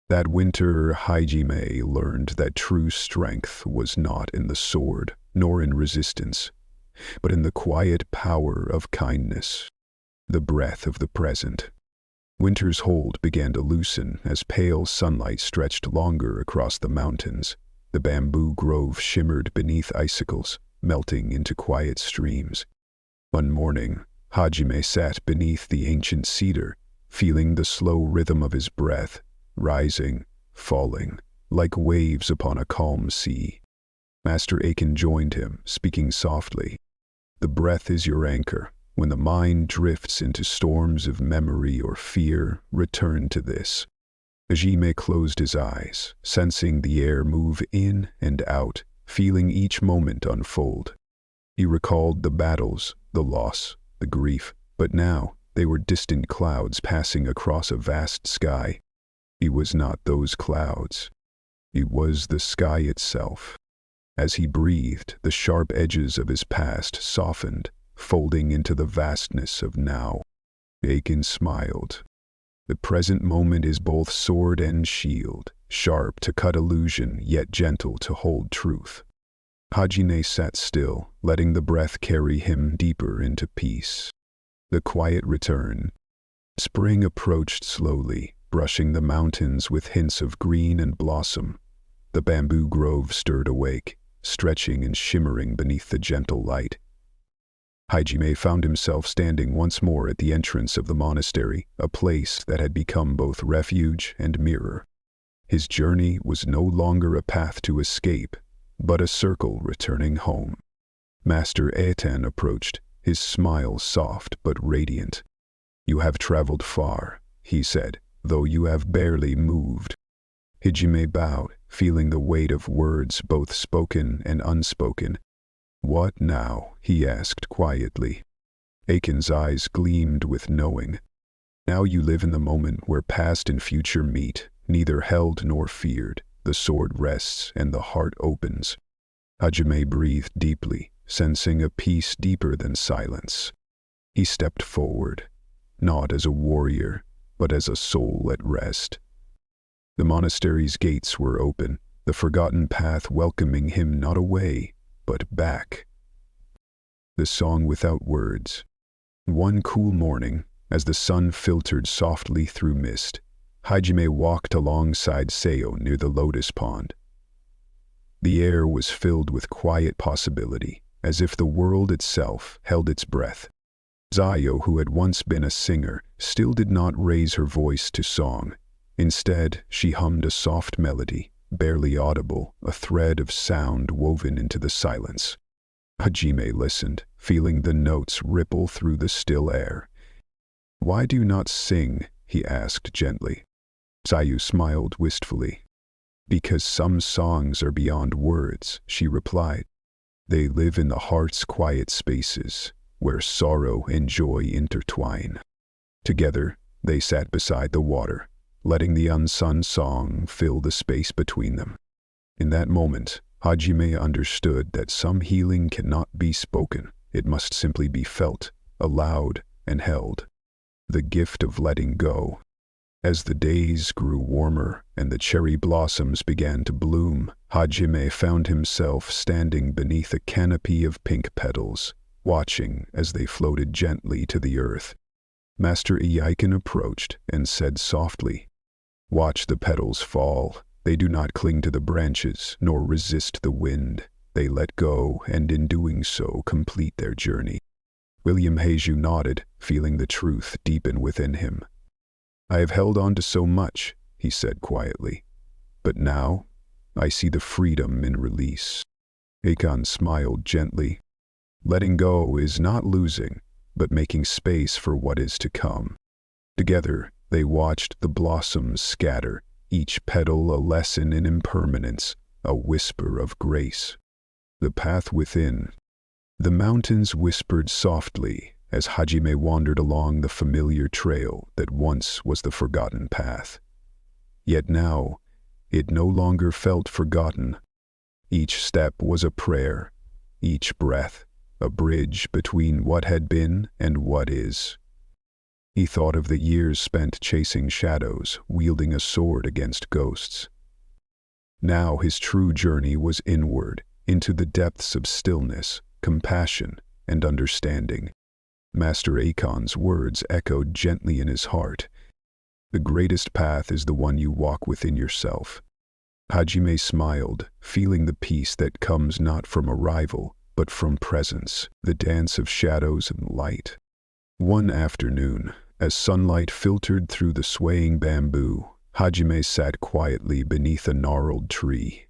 That winter, Hajime learned that true strength was not in the sword, nor in resistance, but in the quiet power of kindness, the breath of the present. Winter's hold began to loosen as pale sunlight stretched longer across the mountains. The bamboo grove shimmered beneath icicles, melting into quiet streams. One morning, Hajime sat beneath the ancient cedar, feeling the slow rhythm of his breath, rising, falling, like waves upon a calm sea. Master Aiken joined him, speaking softly. "The breath is your anchor. When the mind drifts into storms of memory or fear, return to this." Hajime closed his eyes, sensing the air move in and out, feeling each moment unfold. He recalled the battles, the loss, the grief, but now they were distant clouds passing across a vast sky. He was not those clouds. He was the sky itself. As he breathed, the sharp edges of his past softened, folding into the vastness of now. Aiken smiled. The present moment is both sword and shield, sharp to cut illusion, yet gentle to hold truth. Hajime sat still, letting the breath carry him deeper into peace. The quiet returned. Spring approached slowly, brushing the mountains with hints of green and blossom. The bamboo grove stirred awake, stretching and shimmering beneath the gentle light. Hajime found himself standing once more at the entrance of the monastery, a place that had become both refuge and mirror. His journey was no longer a path to escape, but a circle returning home. Master Etan approached, his smile soft but radiant. "You have traveled far," he said, "though you have barely moved." Hajime bowed, feeling the weight of words both spoken and unspoken. "What now?" he asked quietly. Aiken's eyes gleamed with knowing. "Now you live in the moment where past and future meet, neither held nor feared. The sword rests and the heart opens." Hajime breathed deeply, sensing a peace deeper than silence. He stepped forward, not as a warrior, but as a soul at rest. The monastery's gates were open, the forgotten path welcoming him not away, but back. The song without words. One cool morning, as the sun filtered softly through mist, Hajime walked alongside Seo near the lotus pond. The air was filled with quiet possibility, as if the world itself held its breath. Zayo, who had once been a singer, still did not raise her voice to song. Instead, she hummed a soft melody, barely audible, a thread of sound woven into the silence. Hajime listened, feeling the notes ripple through the still air. "Why do you not sing?" he asked gently. Sayu smiled wistfully. "Because some songs are beyond words," she replied. "They live in the heart's quiet spaces, where sorrow and joy intertwine." Together, they sat beside the water, letting the unsung song fill the space between them. In that moment, Hajime understood that some healing cannot be spoken, it must simply be felt, allowed, and held. The gift of letting go. As the days grew warmer and the cherry blossoms began to bloom, Hajime found himself standing beneath a canopy of pink petals, watching as they floated gently to the earth. Master Iaiken approached and said softly, "Watch the petals fall. They do not cling to the branches nor resist the wind. They let go and in doing so complete their journey." William Heiju nodded, feeling the truth deepen within him. "I have held on to so much," he said quietly, "but now I see the freedom in release." Akon smiled gently. Letting go is not losing, but making space for what is to come. Together, they watched the blossoms scatter, each petal a lesson in impermanence, a whisper of grace. The path within. The mountains whispered softly as Hajime wandered along the familiar trail that once was the forgotten path. Yet now, it no longer felt forgotten. Each step was a prayer, each breath a bridge between what had been and what is. He thought of the years spent chasing shadows, wielding a sword against ghosts. Now his true journey was inward, into the depths of stillness, compassion, and understanding. Master Akon's words echoed gently in his heart. The greatest path is the one you walk within yourself. Hajime smiled, feeling the peace that comes not from arrival, but from presence, the dance of shadows and light. One afternoon, as sunlight filtered through the swaying bamboo, Hajime sat quietly beneath a gnarled tree.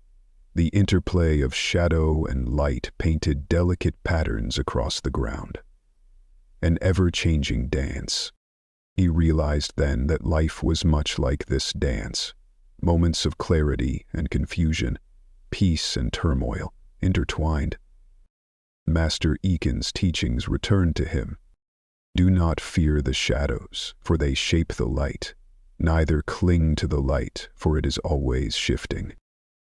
The interplay of shadow and light painted delicate patterns across the ground. An ever-changing dance. He realized then that life was much like this dance. Moments of clarity and confusion, peace and turmoil, intertwined. Master Iken's teachings returned to him. Do not fear the shadows, for they shape the light. Neither cling to the light, for it is always shifting.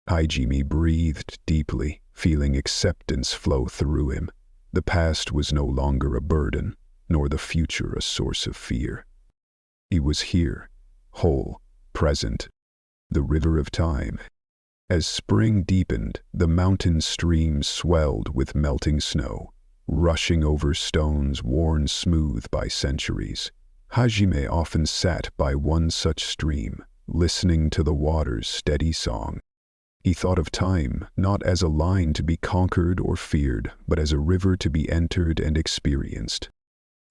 Hajime breathed deeply, feeling acceptance flow through him. The past was no longer a burden, nor the future a source of fear. He was here, whole, present, the river of time. As spring deepened, the mountain streams swelled with melting snow, rushing over stones worn smooth by centuries. Hajime often sat by one such stream, listening to the water's steady song. He thought of time not as a line to be conquered or feared, but as a river to be entered and experienced.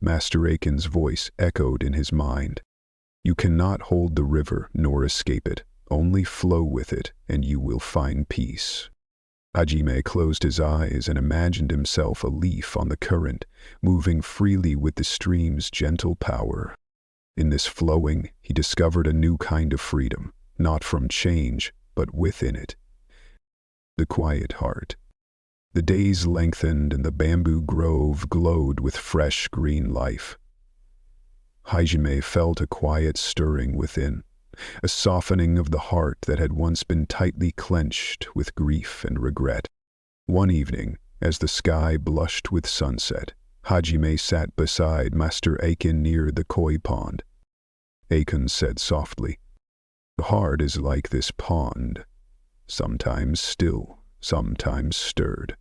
Master Aken's voice echoed in his mind. You cannot hold the river nor escape it. Only flow with it, and you will find peace. Hajime closed his eyes and imagined himself a leaf on the current, moving freely with the stream's gentle power. In this flowing, he discovered a new kind of freedom, not from change, but within it. The quiet heart. The days lengthened and the bamboo grove glowed with fresh green life. Hajime felt a quiet stirring within. A softening of the heart that had once been tightly clenched with grief and regret. One evening, as the sky blushed with sunset, Hajime sat beside Master Aken near the koi pond. Aken said softly, "The heart is like this pond, sometimes still, sometimes stirred,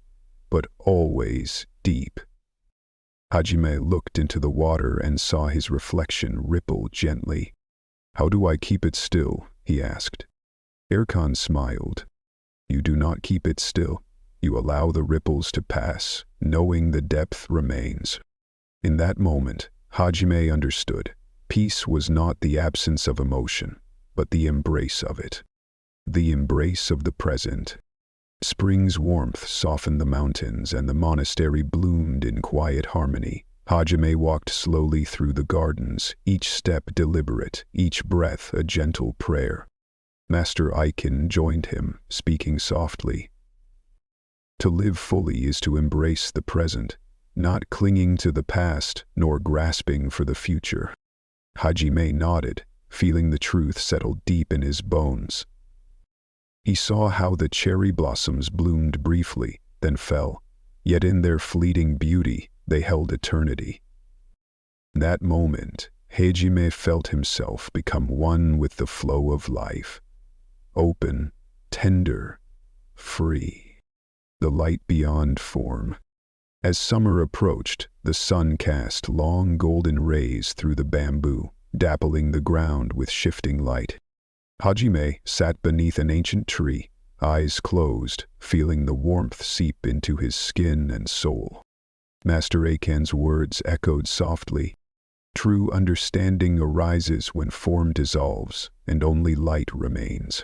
but always deep." Hajime looked into the water and saw his reflection ripple gently. "How do I keep it still?" he asked. Erkan smiled. "You do not keep it still. You allow the ripples to pass, knowing the depth remains." In that moment, Hajime understood. Peace was not the absence of emotion. but the embrace of it. The embrace of the present. Spring's warmth softened the mountains, and the monastery bloomed in quiet harmony. Hajime walked slowly through the gardens, each step deliberate, each breath a gentle prayer. Master Aiken joined him, speaking softly. To live fully is to embrace the present, not clinging to the past nor grasping for the future. Hajime nodded, feeling the truth settle deep in his bones. He saw how the cherry blossoms bloomed briefly, then fell, yet in their fleeting beauty they held eternity. In that moment, Hajime felt himself become one with the flow of life. Open, tender, free. The light beyond form. As summer approached, the sun cast long golden rays through the bamboo, dappling the ground with shifting light. Hajime sat beneath an ancient tree, eyes closed, feeling the warmth seep into his skin and soul. Master Aiken's words echoed softly. True understanding arises when form dissolves, and only light remains.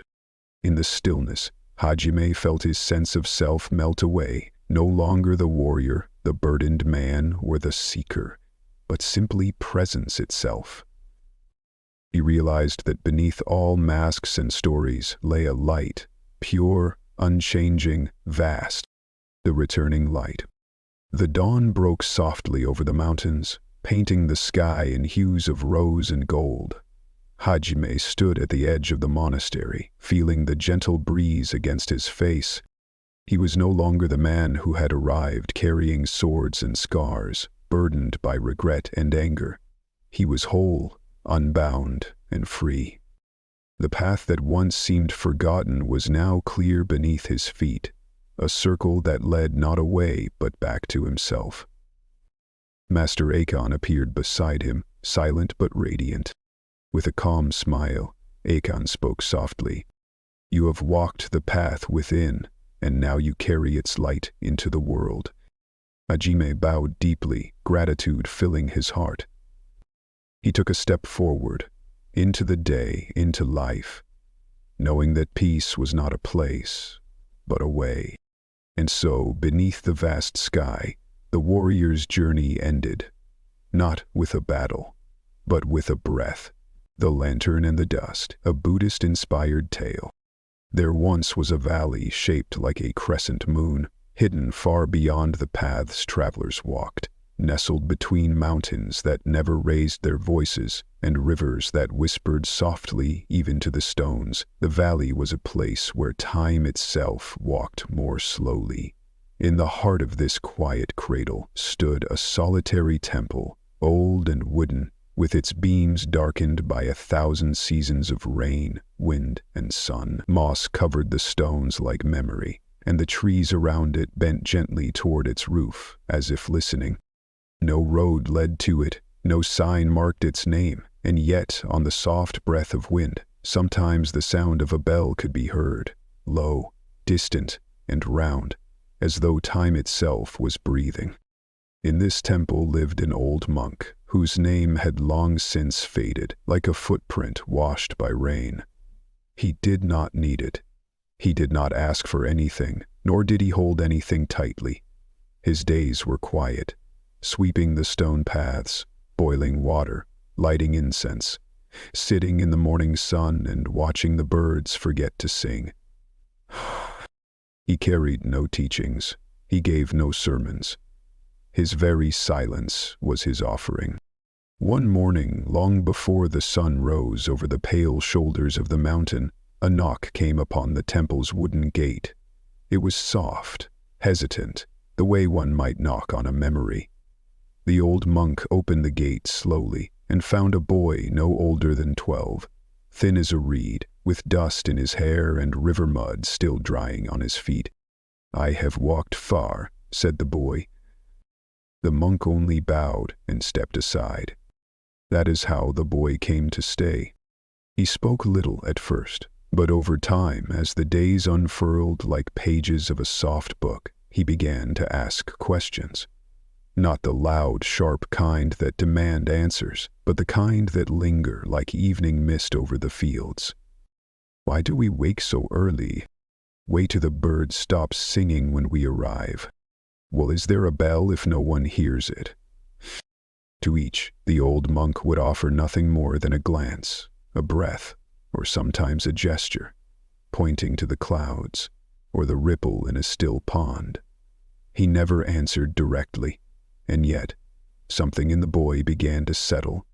In the stillness, Hajime felt his sense of self melt away, no longer the warrior, the burdened man, or the seeker, but simply presence itself. He realized that beneath all masks and stories lay a light, pure, unchanging, vast, the returning light. The dawn broke softly over the mountains, painting the sky in hues of rose and gold. Hajime stood at the edge of the monastery, feeling the gentle breeze against his face. He was no longer the man who had arrived carrying swords and scars, burdened by regret and anger. He was whole, unbound, and free. The path that once seemed forgotten was now clear beneath his feet, a circle that led not away but back to himself. Master Aiken appeared beside him, silent but radiant. With a calm smile, Aiken spoke softly. You have walked the path within, and now you carry its light into the world. Hajime bowed deeply, gratitude filling his heart. He took a step forward, into the day, into life, knowing that peace was not a place, but a way. And so, beneath the vast sky, the warrior's journey ended, not with a battle, but with a breath. The Lantern and the Dust, a Buddhist-inspired tale. There once was a valley shaped like a crescent moon, hidden far beyond the paths travelers walked, nestled between mountains that never raised their voices and rivers that whispered softly even to the stones. The valley was a place where time itself walked more slowly. In the heart of this quiet cradle stood a solitary temple, old and wooden, with its beams darkened by 1,000 seasons of rain, wind, and sun. Moss covered the stones like memory, and the trees around it bent gently toward its roof, as if listening. No road led to it, no sign marked its name, and yet, on the soft breath of wind, sometimes the sound of a bell could be heard, low, distant, and round, as though time itself was breathing. In this temple lived an old monk, whose name had long since faded, like a footprint washed by rain. He did not need it. He did not ask for anything, nor did he hold anything tightly. His days were quiet, sweeping the stone paths, boiling water, lighting incense, sitting in the morning sun and watching the birds forget to sing. He carried no teachings. He gave no sermons. His very silence was his offering. One morning, long before the sun rose over the pale shoulders of the mountain, a knock came upon the temple's wooden gate. It was soft, hesitant, the way one might knock on a memory. The old monk opened the gate slowly and found a boy no older than 12, thin as a reed, with dust in his hair and river mud still drying on his feet. "I have walked far," said the boy. The monk only bowed and stepped aside. That is how the boy came to stay. He spoke little at first, but over time, as the days unfurled like pages of a soft book, he began to ask questions. Not the loud, sharp kind that demand answers, but the kind that linger like evening mist over the fields. Why do we wake so early? Wait till the birds stop singing when we arrive. Well, is there a bell if no one hears it? To each, the old monk would offer nothing more than a glance, a breath, or sometimes a gesture, pointing to the clouds, or the ripple in a still pond. He never answered directly, and yet, something in the boy began to settle.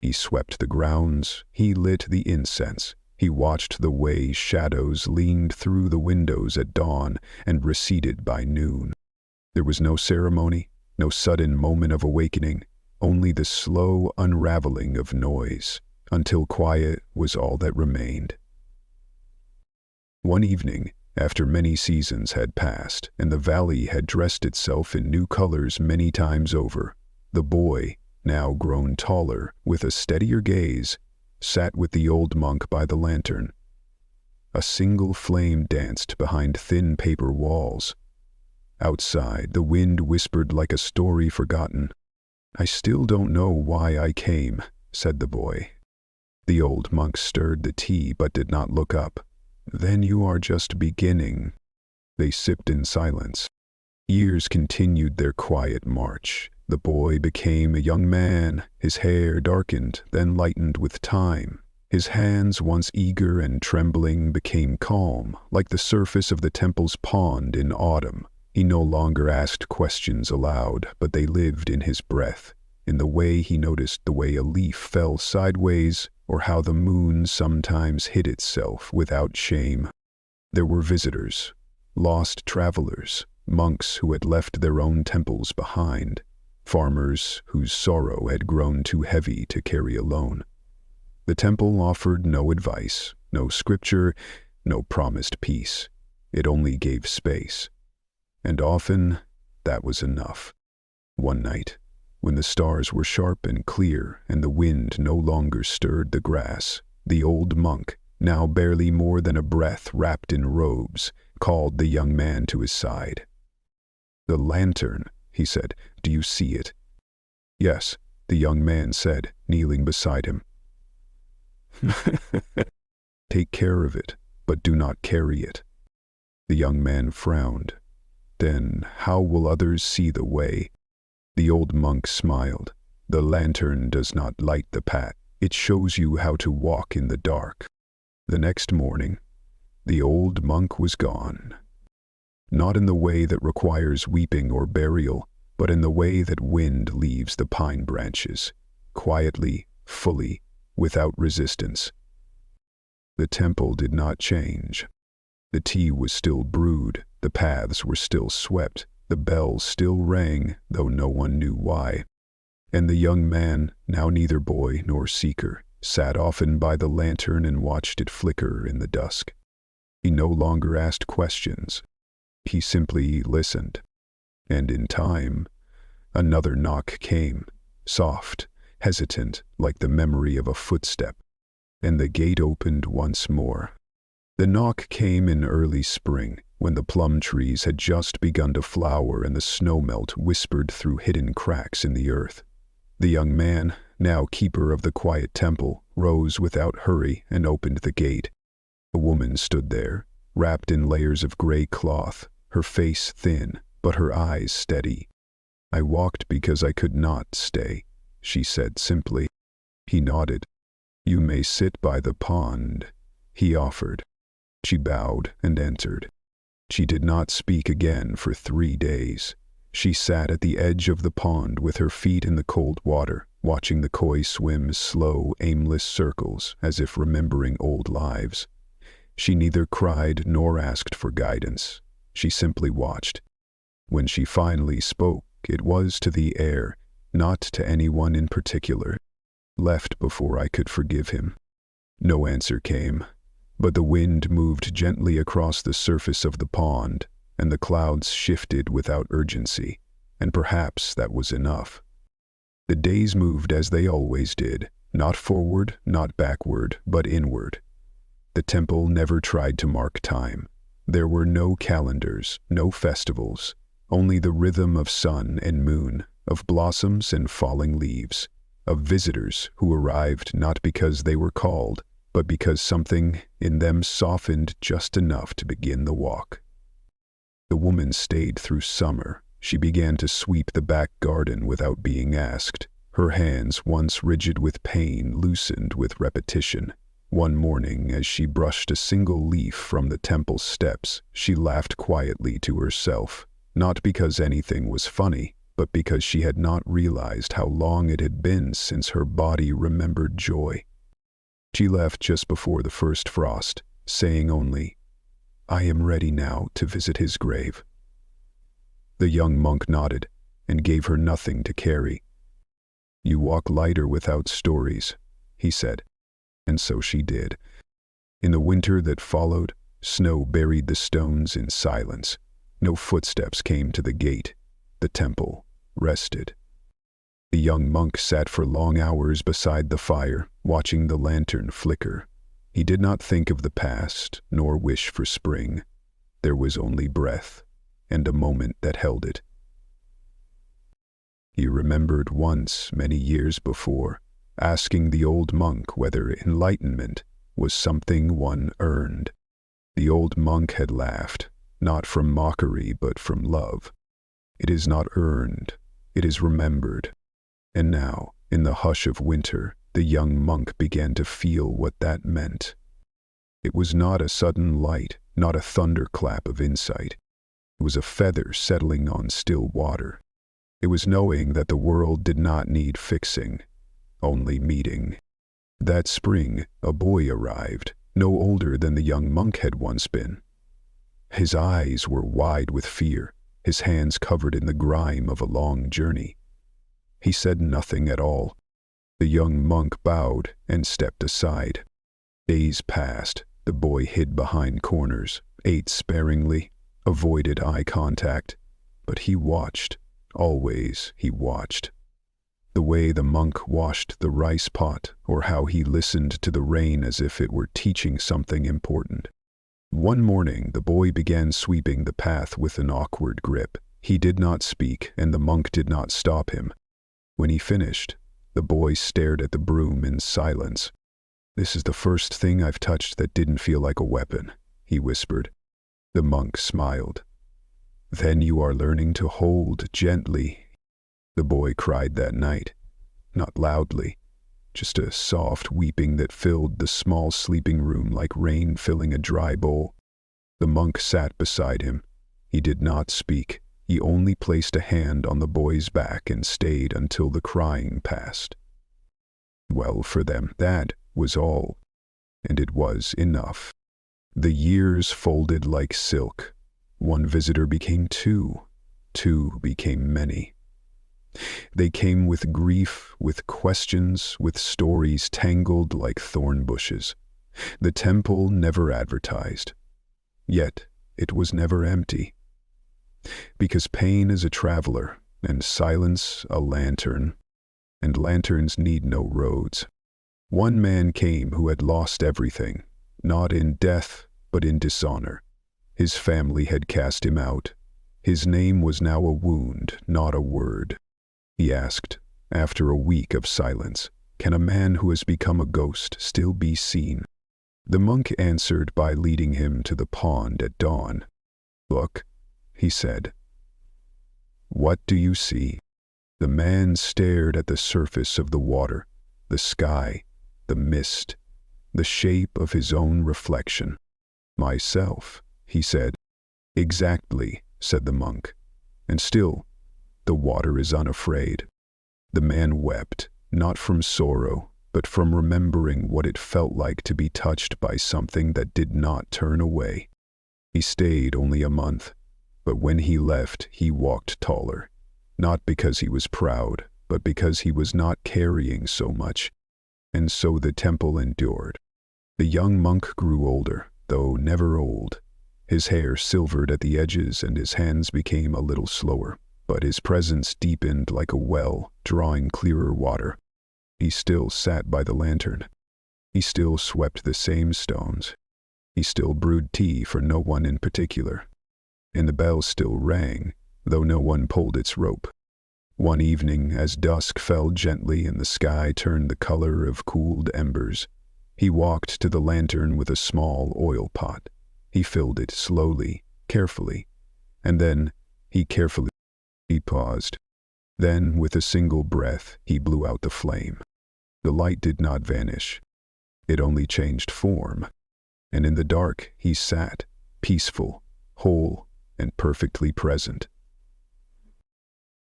He swept the grounds, he lit the incense, he watched the way shadows leaned through the windows at dawn and receded by noon. There was no ceremony, no sudden moment of awakening, only the slow unraveling of noise, until quiet was all that remained. One evening, after many seasons had passed and the valley had dressed itself in new colors many times over, the boy, now grown taller, with a steadier gaze, sat with the old monk by the lantern. A single flame danced behind thin paper walls. Outside, the wind whispered like a story forgotten. "I still don't know why I came," said the boy. The old monk stirred the tea but did not look up. "Then you are just beginning." They sipped in silence. Years continued their quiet march. The boy became a young man. His hair darkened, then lightened with time. His hands, once eager and trembling, became calm, like the surface of the temple's pond in autumn. He no longer asked questions aloud, but they lived in his breath, in the way he noticed the way a leaf fell sideways, or how the moon sometimes hid itself without shame. There were visitors, lost travelers, monks who had left their own temples behind, farmers whose sorrow had grown too heavy to carry alone. The temple offered no advice, no scripture, no promised peace. It only gave space. And often, that was enough. One night, when the stars were sharp and clear and the wind no longer stirred the grass, the old monk, now barely more than a breath wrapped in robes, called the young man to his side. "The lantern," he said. "Do you see it?" "Yes," the young man said, kneeling beside him. "Take care of it, but do not carry it." The young man frowned. "Then how will others see the way?" The old monk smiled. "The lantern does not light the path. It shows you how to walk in the dark." The next morning, the old monk was gone. Not in the way that requires weeping or burial, but in the way that wind leaves the pine branches, quietly, fully, without resistance. The temple did not change. The tea was still brewed, the paths were still swept, the bells still rang, though no one knew why. And the young man, now neither boy nor seeker, sat often by the lantern and watched it flicker in the dusk. He no longer asked questions. He simply listened. And in time, another knock came, soft, hesitant, like the memory of a footstep, and the gate opened once more. The knock came in early spring, when the plum trees had just begun to flower and the snowmelt whispered through hidden cracks in the earth. The young man, now keeper of the quiet temple, rose without hurry and opened the gate. A woman stood there, wrapped in layers of gray cloth, her face thin, but her eyes steady. "I walked because I could not stay," she said simply. He nodded. "You may sit by the pond," he offered. She bowed and entered. She did not speak again for 3 days. She sat at the edge of the pond with her feet in the cold water, watching the koi swim slow, aimless circles as if remembering old lives. She neither cried nor asked for guidance. She simply watched. When she finally spoke, it was to the air, not to anyone in particular. "Left before I could forgive him." No answer came, but the wind moved gently across the surface of the pond, and the clouds shifted without urgency, and perhaps that was enough. The days moved as they always did, not forward, not backward, but inward. The temple never tried to mark time. There were no calendars, no festivals, only the rhythm of sun and moon, of blossoms and falling leaves, of visitors who arrived not because they were called, but because something in them softened just enough to begin the walk. The woman stayed through summer. She began to sweep the back garden without being asked. Her hands, once rigid with pain, loosened with repetition. One morning, as she brushed a single leaf from the temple steps, she laughed quietly to herself, not because anything was funny, but because she had not realized how long it had been since her body remembered joy. She left just before the first frost, saying only, "I am ready now to visit his grave." The young monk nodded and gave her nothing to carry. "You walk lighter without stories," he said, and so she did. In the winter that followed, snow buried the stones in silence. No footsteps came to the gate. The temple rested. The young monk sat for long hours beside the fire, watching the lantern flicker. He did not think of the past, nor wish for spring. There was only breath, and a moment that held it. He remembered once, many years before, asking the old monk whether enlightenment was something one earned. The old monk had laughed, not from mockery but from love. It is not earned, it is remembered. And now, in the hush of winter, the young monk began to feel what that meant. It was not a sudden light, not a thunderclap of insight. It was a feather settling on still water. It was knowing that the world did not need fixing, only meeting. That spring, a boy arrived, no older than the young monk had once been. His eyes were wide with fear, his hands covered in the grime of a long journey. He said nothing at all. The young monk bowed and stepped aside. Days passed. The boy hid behind corners, ate sparingly, avoided eye contact. But he watched. Always he watched. The way the monk washed the rice pot, or how he listened to the rain as if it were teaching something important. One morning, the boy began sweeping the path with an awkward grip. He did not speak, and the monk did not stop him. When he finished, the boy stared at the broom in silence. "This is the first thing I've touched that didn't feel like a weapon," he whispered. The monk smiled. "Then you are learning to hold gently." The boy cried that night, not loudly, just a soft weeping that filled the small sleeping room like rain filling a dry bowl. The monk sat beside him. He did not speak. He only placed a hand on the boy's back and stayed until the crying passed. Well, for them, that was all, and it was enough. The years folded like silk. One visitor became two became many. They came with grief, with questions, with stories tangled like thorn bushes. The temple never advertised. Yet it was never empty. Because pain is a traveler, and silence a lantern, and lanterns need no roads. One man came who had lost everything, not in death, but in dishonor. His family had cast him out. His name was now a wound, not a word. He asked, after a week of silence, "Can a man who has become a ghost still be seen?" The monk answered by leading him to the pond at dawn. "Look," he said. "What do you see?" The man stared at the surface of the water, the sky, the mist, the shape of his own reflection. "Myself," he said. "Exactly," said the monk. "And still, the water is unafraid." The man wept, not from sorrow, but from remembering what it felt like to be touched by something that did not turn away. He stayed only a month, but when he left, he walked taller, not because he was proud, but because he was not carrying so much. And so the temple endured. The young monk grew older, though never old. His hair silvered at the edges and his hands became a little slower, but his presence deepened like a well, drawing clearer water. He still sat by the lantern. He still swept the same stones. He still brewed tea for no one in particular. And the bell still rang, though no one pulled its rope. One evening, as dusk fell gently and the sky turned the color of cooled embers, He walked to the lantern with a small oil pot. He filled it slowly, carefully, and then he paused. Then, with a single breath, he blew out the flame. The light did not vanish. It only changed form. And in the dark, he sat, peaceful, whole, and perfectly present.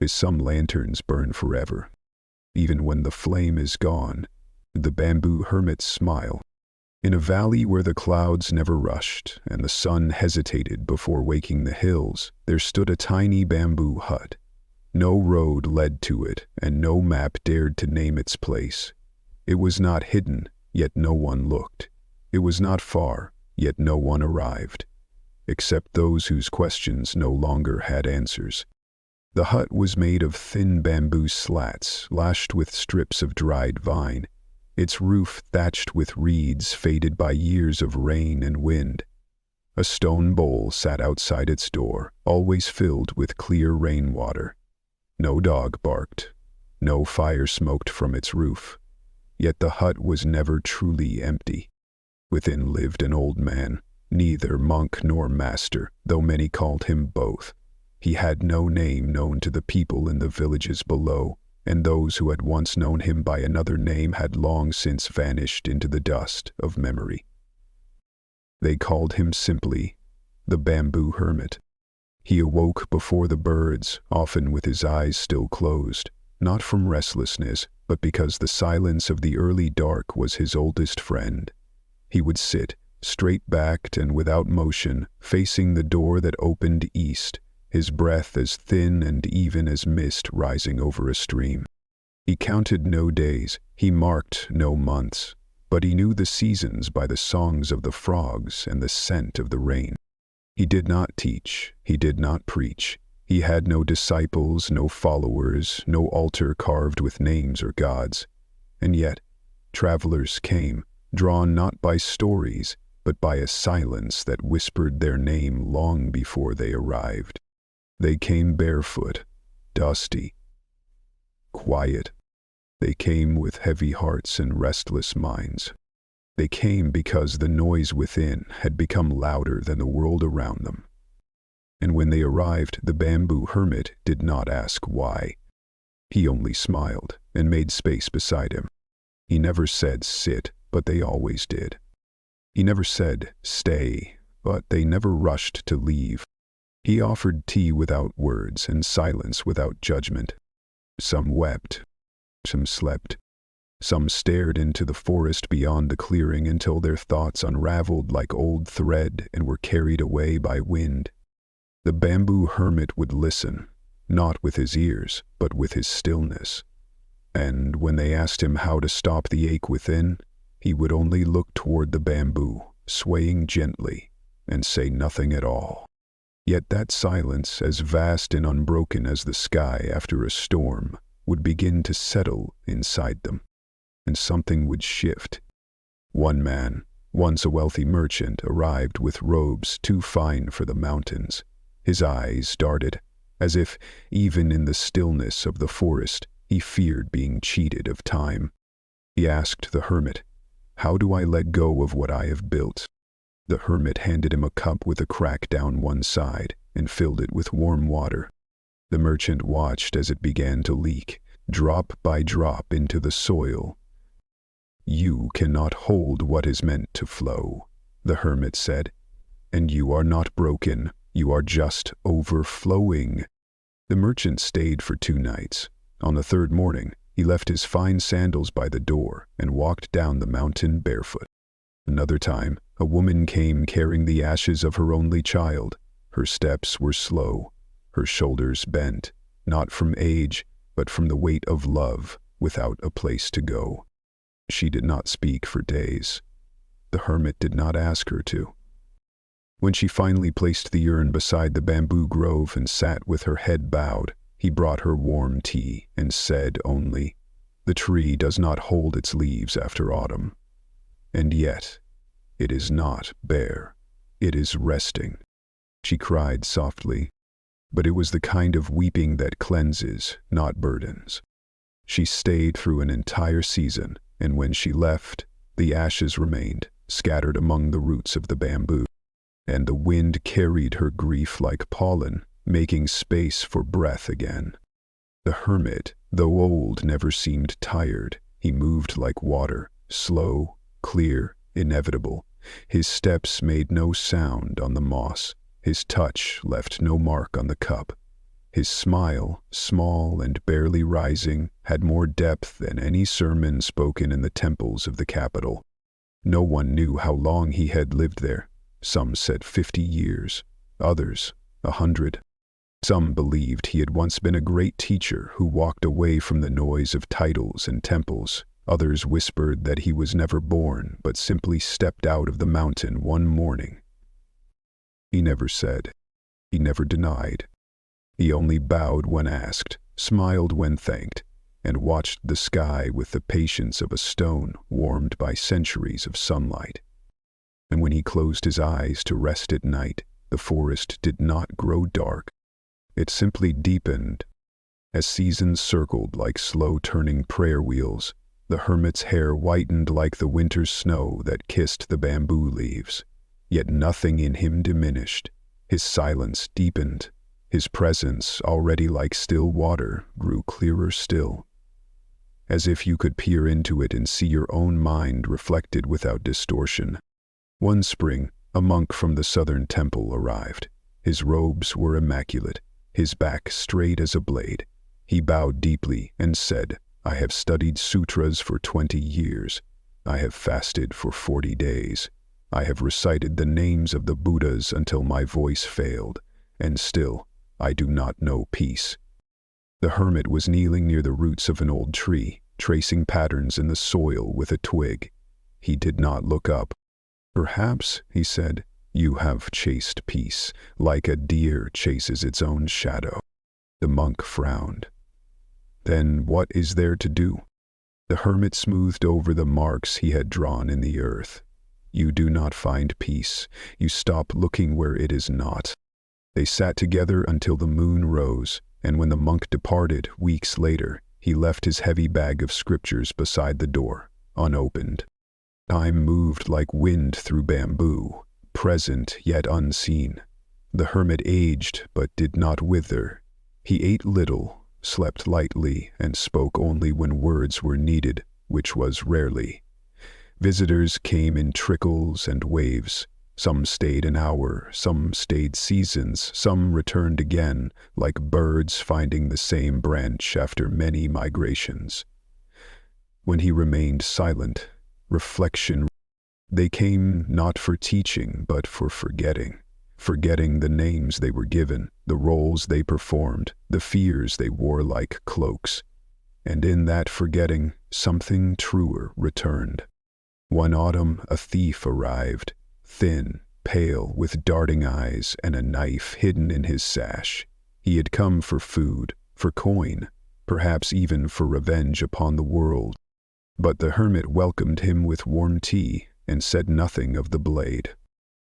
As some lanterns burn forever, even when the flame is gone, the bamboo hermits smile. In a valley where the clouds never rushed and the sun hesitated before waking the hills, there stood a tiny bamboo hut. No road led to it, and no map dared to name its place. It was not hidden, yet no one looked. It was not far, yet no one arrived, except those whose questions no longer had answers. The hut was made of thin bamboo slats, lashed with strips of dried vine, its roof thatched with reeds faded by years of rain and wind. A stone bowl sat outside its door, always filled with clear rainwater. No dog barked, no fire smoked from its roof, yet the hut was never truly empty. Within lived an old man, neither monk nor master, though many called him both. He had no name known to the people in the villages below, and those who had once known him by another name had long since vanished into the dust of memory. They called him simply the bamboo hermit. He awoke before the birds, often with his eyes still closed, not from restlessness, but because the silence of the early dark was his oldest friend. He would sit, straight-backed and without motion, facing the door that opened east, his breath as thin and even as mist rising over a stream. He counted no days, he marked no months, but he knew the seasons by the songs of the frogs and the scent of the rain. He did not teach, he did not preach. He had no disciples, no followers, no altar carved with names or gods. And yet, travelers came, drawn not by stories, but by a silence that whispered their name long before they arrived. They came barefoot, dusty, quiet. They came with heavy hearts and restless minds. They came because the noise within had become louder than the world around them. And when they arrived, the bamboo hermit did not ask why. He only smiled and made space beside him. He never said sit, but they always did. He never said stay, but they never rushed to leave. He offered tea without words and silence without judgment. Some wept, some slept. Some stared into the forest beyond the clearing until their thoughts unraveled like old thread and were carried away by wind. The bamboo hermit would listen, not with his ears, but with his stillness. And when they asked him how to stop the ache within, he would only look toward the bamboo, swaying gently, and say nothing at all. Yet that silence, as vast and unbroken as the sky after a storm, would begin to settle inside them. And something would shift. One man, once a wealthy merchant, arrived with robes too fine for the mountains. His eyes darted, as if, even in the stillness of the forest, he feared being cheated of time. He asked the hermit, "How do I let go of what I have built?" The hermit handed him a cup with a crack down one side and filled it with warm water. The merchant watched as it began to leak, drop by drop into the soil. "You cannot hold what is meant to flow," the hermit said, "and you are not broken, you are just overflowing." The merchant stayed for 2 nights. On the 3rd morning, he left his fine sandals by the door and walked down the mountain barefoot. Another time, a woman came carrying the ashes of her only child. Her steps were slow, her shoulders bent, not from age, but from the weight of love, without a place to go. She did not speak for days. The hermit did not ask her to. When she finally placed the urn beside the bamboo grove and sat with her head bowed, he brought her warm tea and said only, "The tree does not hold its leaves after autumn. And yet, it is not bare. It is resting." She cried softly, but it was the kind of weeping that cleanses, not burdens. She stayed through an entire season, and when she left, The ashes remained, scattered among the roots of the bamboo, and the wind carried her grief like pollen, making space for breath again. The hermit, though old, never seemed tired. He moved like water, slow, clear, inevitable. His steps made no sound on the moss. His touch left no mark on the cup. His smile, small and barely rising, had more depth than any sermon spoken in the temples of the capital. No one knew how long he had lived there. Some said 50 years, others 100. Some believed he had once been a great teacher who walked away from the noise of titles and temples. Others whispered that he was never born, but simply stepped out of the mountain one morning. He never said. He never denied. He only bowed when asked, smiled when thanked, and watched the sky with the patience of a stone warmed by centuries of sunlight. And when he closed his eyes to rest at night, the forest did not grow dark. It simply deepened. As seasons circled like slow-turning prayer wheels, the hermit's hair whitened like the winter's snow that kissed the bamboo leaves. Yet nothing in him diminished. His silence deepened. His presence, already like still water, grew clearer still. As if you could peer into it and see your own mind reflected without distortion. One spring, a monk from the southern temple arrived. His robes were immaculate, his back straight as a blade. He bowed deeply and said, "I have studied sutras for 20 years. I have fasted for 40 days. I have recited the names of the Buddhas until my voice failed, and still I do not know peace." The hermit was kneeling near the roots of an old tree, tracing patterns in the soil with a twig. He did not look up. "Perhaps," he said, "you have chased peace, like a deer chases its own shadow." The monk frowned. "Then what is there to do?" The hermit smoothed over the marks he had drawn in the earth. "You do not find peace. You stop looking where it is not." They sat together until the moon rose, and when the monk departed weeks later, he left his heavy bag of scriptures beside the door, unopened. Time moved like wind through bamboo, present yet unseen. The hermit aged but did not wither. He ate little, slept lightly, and spoke only when words were needed, which was rarely. Visitors came in trickles and waves. Some stayed an hour, some stayed seasons, some returned again, like birds finding the same branch after many migrations. When he remained silent, reflection. They came not for teaching, but for forgetting the names they were given, the roles they performed, the fears they wore like cloaks. And in that forgetting, something truer returned. One autumn, a thief arrived, thin, pale, with darting eyes and a knife hidden in his sash. He had come for food, for coin, perhaps even for revenge upon the world. But the hermit welcomed him with warm tea and said nothing of the blade.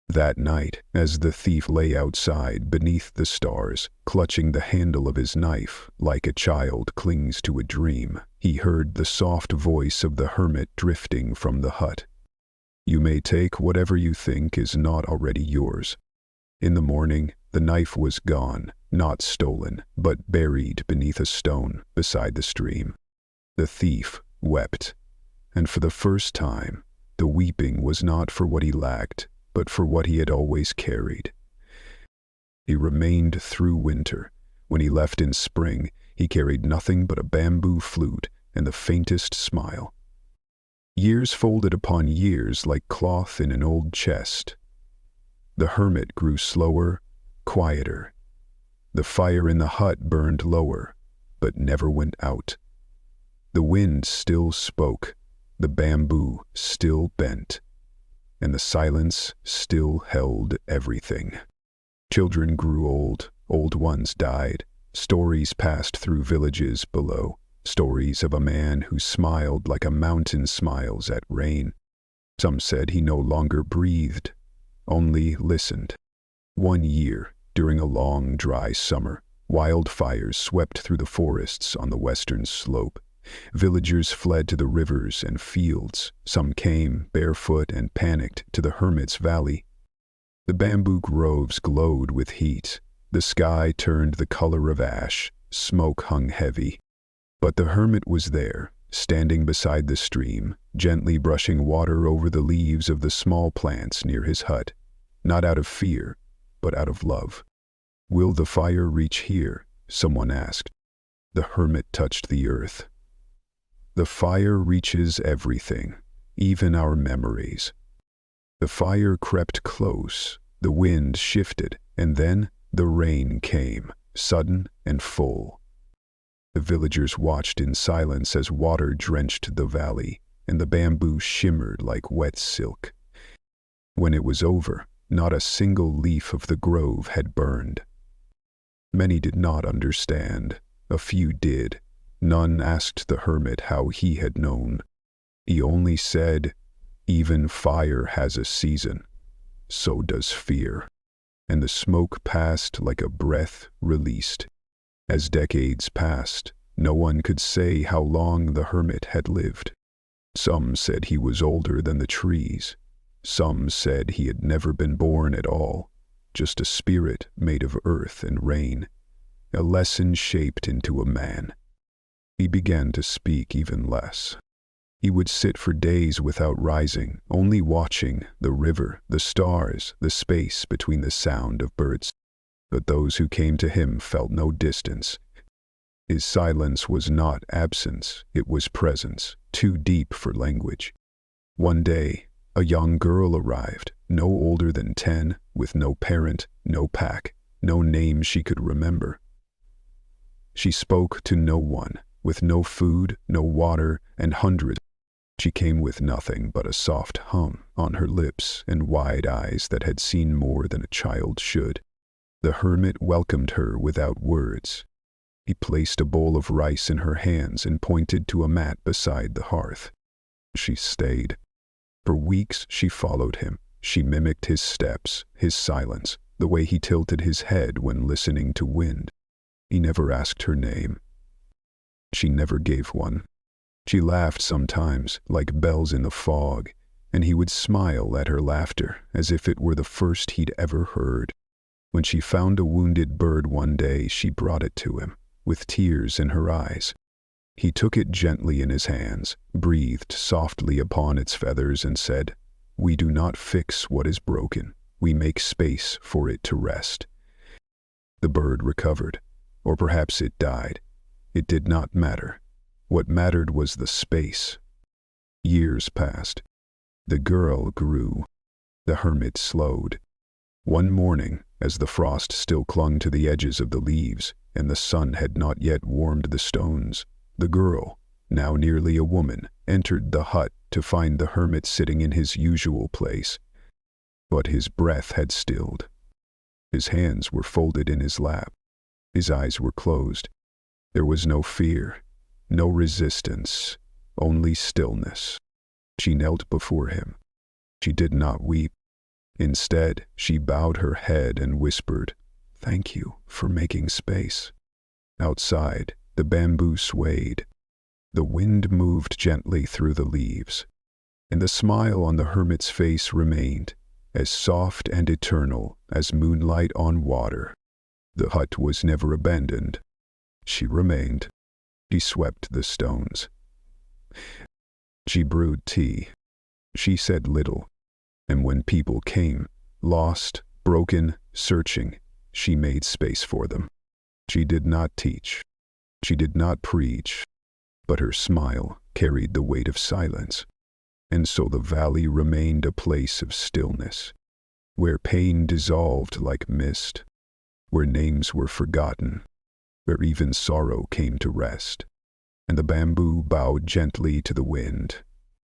That night, as the thief lay outside beneath the stars, clutching the handle of his knife like a child clings to a dream, he heard the soft voice of the hermit drifting from the hut. "You may take whatever you think is not already yours." In the morning, the knife was gone, not stolen, but buried beneath a stone beside the stream. The thief wept, and for the first time, the weeping was not for what he lacked, but for what he had always carried. He remained through winter. When he left in spring, he carried nothing but a bamboo flute and the faintest smile. Years folded upon years like cloth in an old chest. The hermit grew slower, quieter. The fire in the hut burned lower, but never went out. The wind still spoke, the bamboo still bent, and the silence still held everything. Children grew old, old ones died. Stories passed through villages below, stories of a man who smiled like a mountain smiles at rain. Some said he no longer breathed, only listened. One year, during a long, dry summer, wildfires swept through the forests on the western slope. Villagers fled to the rivers and fields. Some came, barefoot and panicked, to the hermit's valley. The bamboo groves glowed with heat. The sky turned the color of ash. Smoke hung heavy. But the hermit was there, standing beside the stream, gently brushing water over the leaves of the small plants near his hut, not out of fear, but out of love. "Will the fire reach here?" someone asked. The hermit touched the earth. "The fire reaches everything, even our memories." The fire crept close, the wind shifted, and then the rain came, sudden and full. The villagers watched in silence as water drenched the valley, and the bamboo shimmered like wet silk. When it was over, not a single leaf of the grove had burned. Many did not understand. A few did. None asked the hermit how he had known. He only said, "Even fire has a season. So does fear." And the smoke passed like a breath released. As decades passed, no one could say how long the hermit had lived. Some said he was older than the trees. Some said he had never been born at all, just a spirit made of earth and rain, a lesson shaped into a man. He began to speak even less. He would sit for days without rising, only watching the river, the stars, the space between the sound of birds. But those who came to him felt no distance. His silence was not absence, it was presence, too deep for language. One day, a young girl arrived, no older than 10, with no parent, no pack, no name she could remember. She spoke to no one, with no food, no water, and hundreds. She came with nothing but a soft hum on her lips and wide eyes that had seen more than a child should. The hermit welcomed her without words. He placed a bowl of rice in her hands and pointed to a mat beside the hearth. She stayed. For weeks she followed him. She mimicked his steps, his silence, the way he tilted his head when listening to wind. He never asked her name. She never gave one. She laughed sometimes, like bells in the fog, and he would smile at her laughter as if it were the first he'd ever heard. When she found a wounded bird one day, she brought it to him, with tears in her eyes. He took it gently in his hands, breathed softly upon its feathers, and said, "We do not fix what is broken. We make space for it to rest." The bird recovered, or perhaps it died. It did not matter. What mattered was the space. Years passed. The girl grew. The hermit slowed. One morning, as the frost still clung to the edges of the leaves, and the sun had not yet warmed the stones, the girl, now nearly a woman, entered the hut to find the hermit sitting in his usual place. But his breath had stilled. His hands were folded in his lap. His eyes were closed. There was no fear, no resistance, only stillness. She knelt before him. She did not weep. Instead, she bowed her head and whispered, "Thank you for making space." Outside, the bamboo swayed. The wind moved gently through the leaves, and the smile on the hermit's face remained, as soft and eternal as moonlight on water. The hut was never abandoned. She remained. She swept the stones. She brewed tea. She said little. And when people came, lost, broken, searching, she made space for them. She did not teach. She did not preach. But her smile carried the weight of silence. And so the valley remained a place of stillness, where pain dissolved like mist, where names were forgotten, where even sorrow came to rest. And the bamboo bowed gently to the wind,